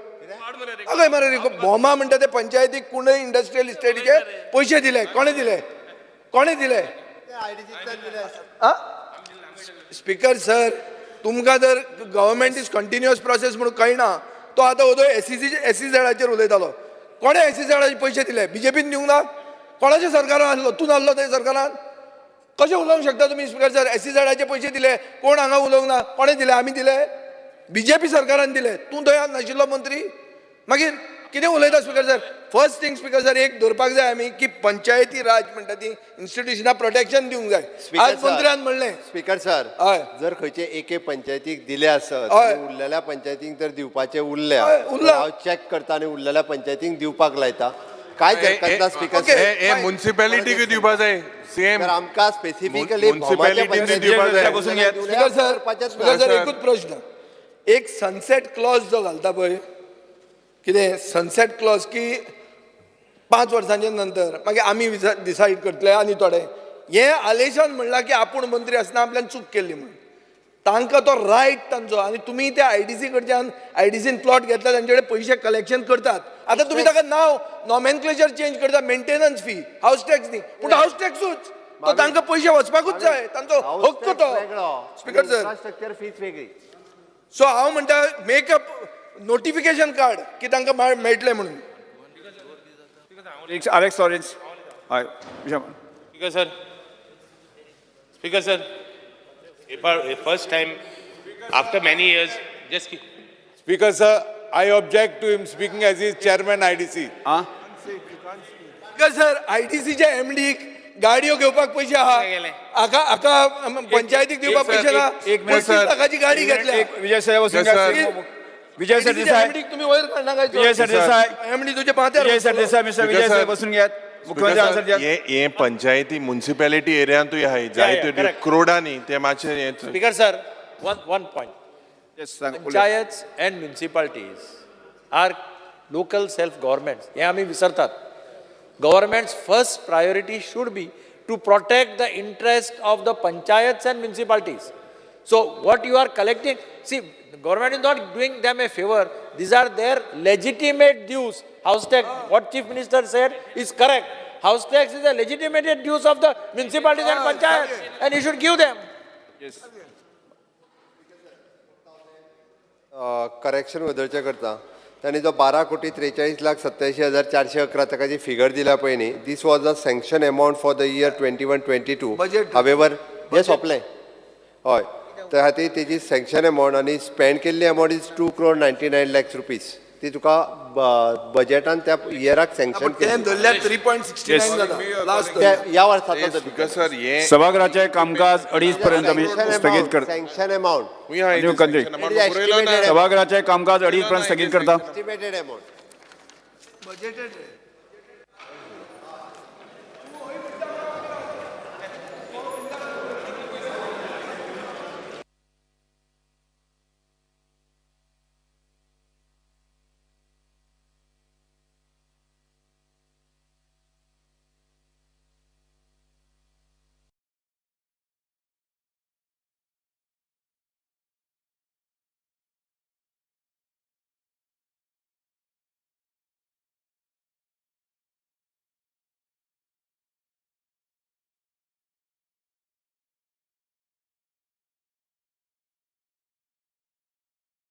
दाखय मरे रिकॉर्ड. भोमा म्हणटा ते पंचायतीक कुणय इंडस्ट्रियल इस्टेटीचे पयशे दिले. कोणें दिले? कोणें दिले? स्पीकर सर, तुमकां जर गव्हर्मेंट इज कंटिन्युअस प्रोसेस म्हणून कळना, तो आतां ओदो SEZाचेर उलयतालो. कोणे SEZाचे पयशे दिले? BJPन दिवंक ना? कोणाच्या सरकारान आसलो? तूं नासलो त्या सरकारान? कशें उलोवंक शकता तुमी स्पीकर सर? SEZाचे पयशे दिले, कोण हांगा उलोवंक ना? कोणें दिले? आमी दिले? BJP सरकारान दिले. तूं थंय नाशिल्लो मंत्री? मागीर कितें उलयता speaker sir? First thing speaker sir, एक धरपाक जाय आमी की पंचायती राज म्हणटा ती इन्स्टिट्युशनाक प्रोटेक्शन दिवंक जाय. आज मंत्र्यान म्हणलें. स्पीकर सर, जर खंयचे एके पंचायतीक दिले आसत, उरलेल्या पंचायतीक जर दिवपाचे उरल्या, हांव चॅक करता आनी उरलेल्या पंचायतीक दिवपाक लायता. काय करता स्पीकर सर? हे म्युनिसिपॅलिटीक दिवपाक जाय. तर आमकां स्पेसिफिकली म्युनिसिपॅलिटीनी दिवपाक जाय. स्पीकर सर, एकूच प्रश्न. एक सनसेट क्लॉज जो घालता पळय, कितें सनसेट क्लॉज की 5 वर्सांच्या नंतर मागीर आमी डिसायड करतले आनी थोडे. हें आलेशन म्हणलां की आपूण मंत्री आसतना आपल्यान चूक केल्ली म्हणून. तांकां तो रायट तांचो. आनी तुमी त्या IDC कडच्यान IDCन प्लॉट घेतला, तांचे कडेन पयशे कलेक्शन करतात. आतां तुमी ताका नांव नॉमेनक्लेचर चेंज करता, मेंटेनन्स फी, हाऊस टॅक्स न्ही, पूण हाऊस टॅक्सूच. तो तांकां पयशे वचपाकूच जाय, तांचो हक्क तो. स्पीकर सर, इन्फ्रास्ट्रक्चर फीज वेगळी. सो हांव म्हणटा मेकअप नोटिफिकेशन कार्ड की तांकां मेळटलें म्हणून. Alex Orange. Speaker sir, first time after many years, just Speaker sir, I object to him speaking as he is chairman IDC. Speaker sir, IDCच्या MD गाडयो घेवपाक पयशे आहा हाका हाका पंचायतीक दिवपाक पयशे ना. एक मिनिट 35 लाखाची गाडी घेतल्या. विजय साहेब बसून घ्या. विजय सरदेसाई, MD तुम्ही वयर काढना काय? विजय सरदेसाई, MD तुझे पात्यार. विजय सरदेसाई, मिस्टर विजय साहेब बसून घ्यात. मुख्यमंत्री आन्सर द्या. हे पंचायती म्युन्सिपॅलिटी एरियांतूय आहाय जायत्यो क्रोडांनी ते मातशे Speaker sir, one point. Yes, सांग, उलय. Panchayats and municipalities are local self-governments. हे आम्ही विसरतात. Government's first priority should be to protect the interest of the panchayats and municipalities. So what you are collecting, see, the government is not doing them a favor. These are their legitimate dues. House tax, what Chief Minister said is correct. House tax is a legitimate dues of the municipalities and panchayats, and you should give them. Correction वदळचे करता त्यांनी जो 12,43,87,411 ताका जी figure दिला पळय न्ही, this was a sanction amount for the year 21-22. However हे सोंपलें हय त्या खातीर तेजी सँक्शन अमावंट आनी स्पेंड केल्ली अमावंट इज 2,99 lakhs रुपीज. ती तुका बजेटान त्या इयराक सँक्शन तें धरल्यार 3.69 जाता लास्ट ह्या वर्साचो स्पीकर सर हे सभागृहाचे कामकाज 2:30 पर्यंत आम्ही स्थगित करता. सँक्शन अमावंट सभागृहाचे कामकाज 2:30 पर्यंत स्थगित करता. Estimated amount budgeted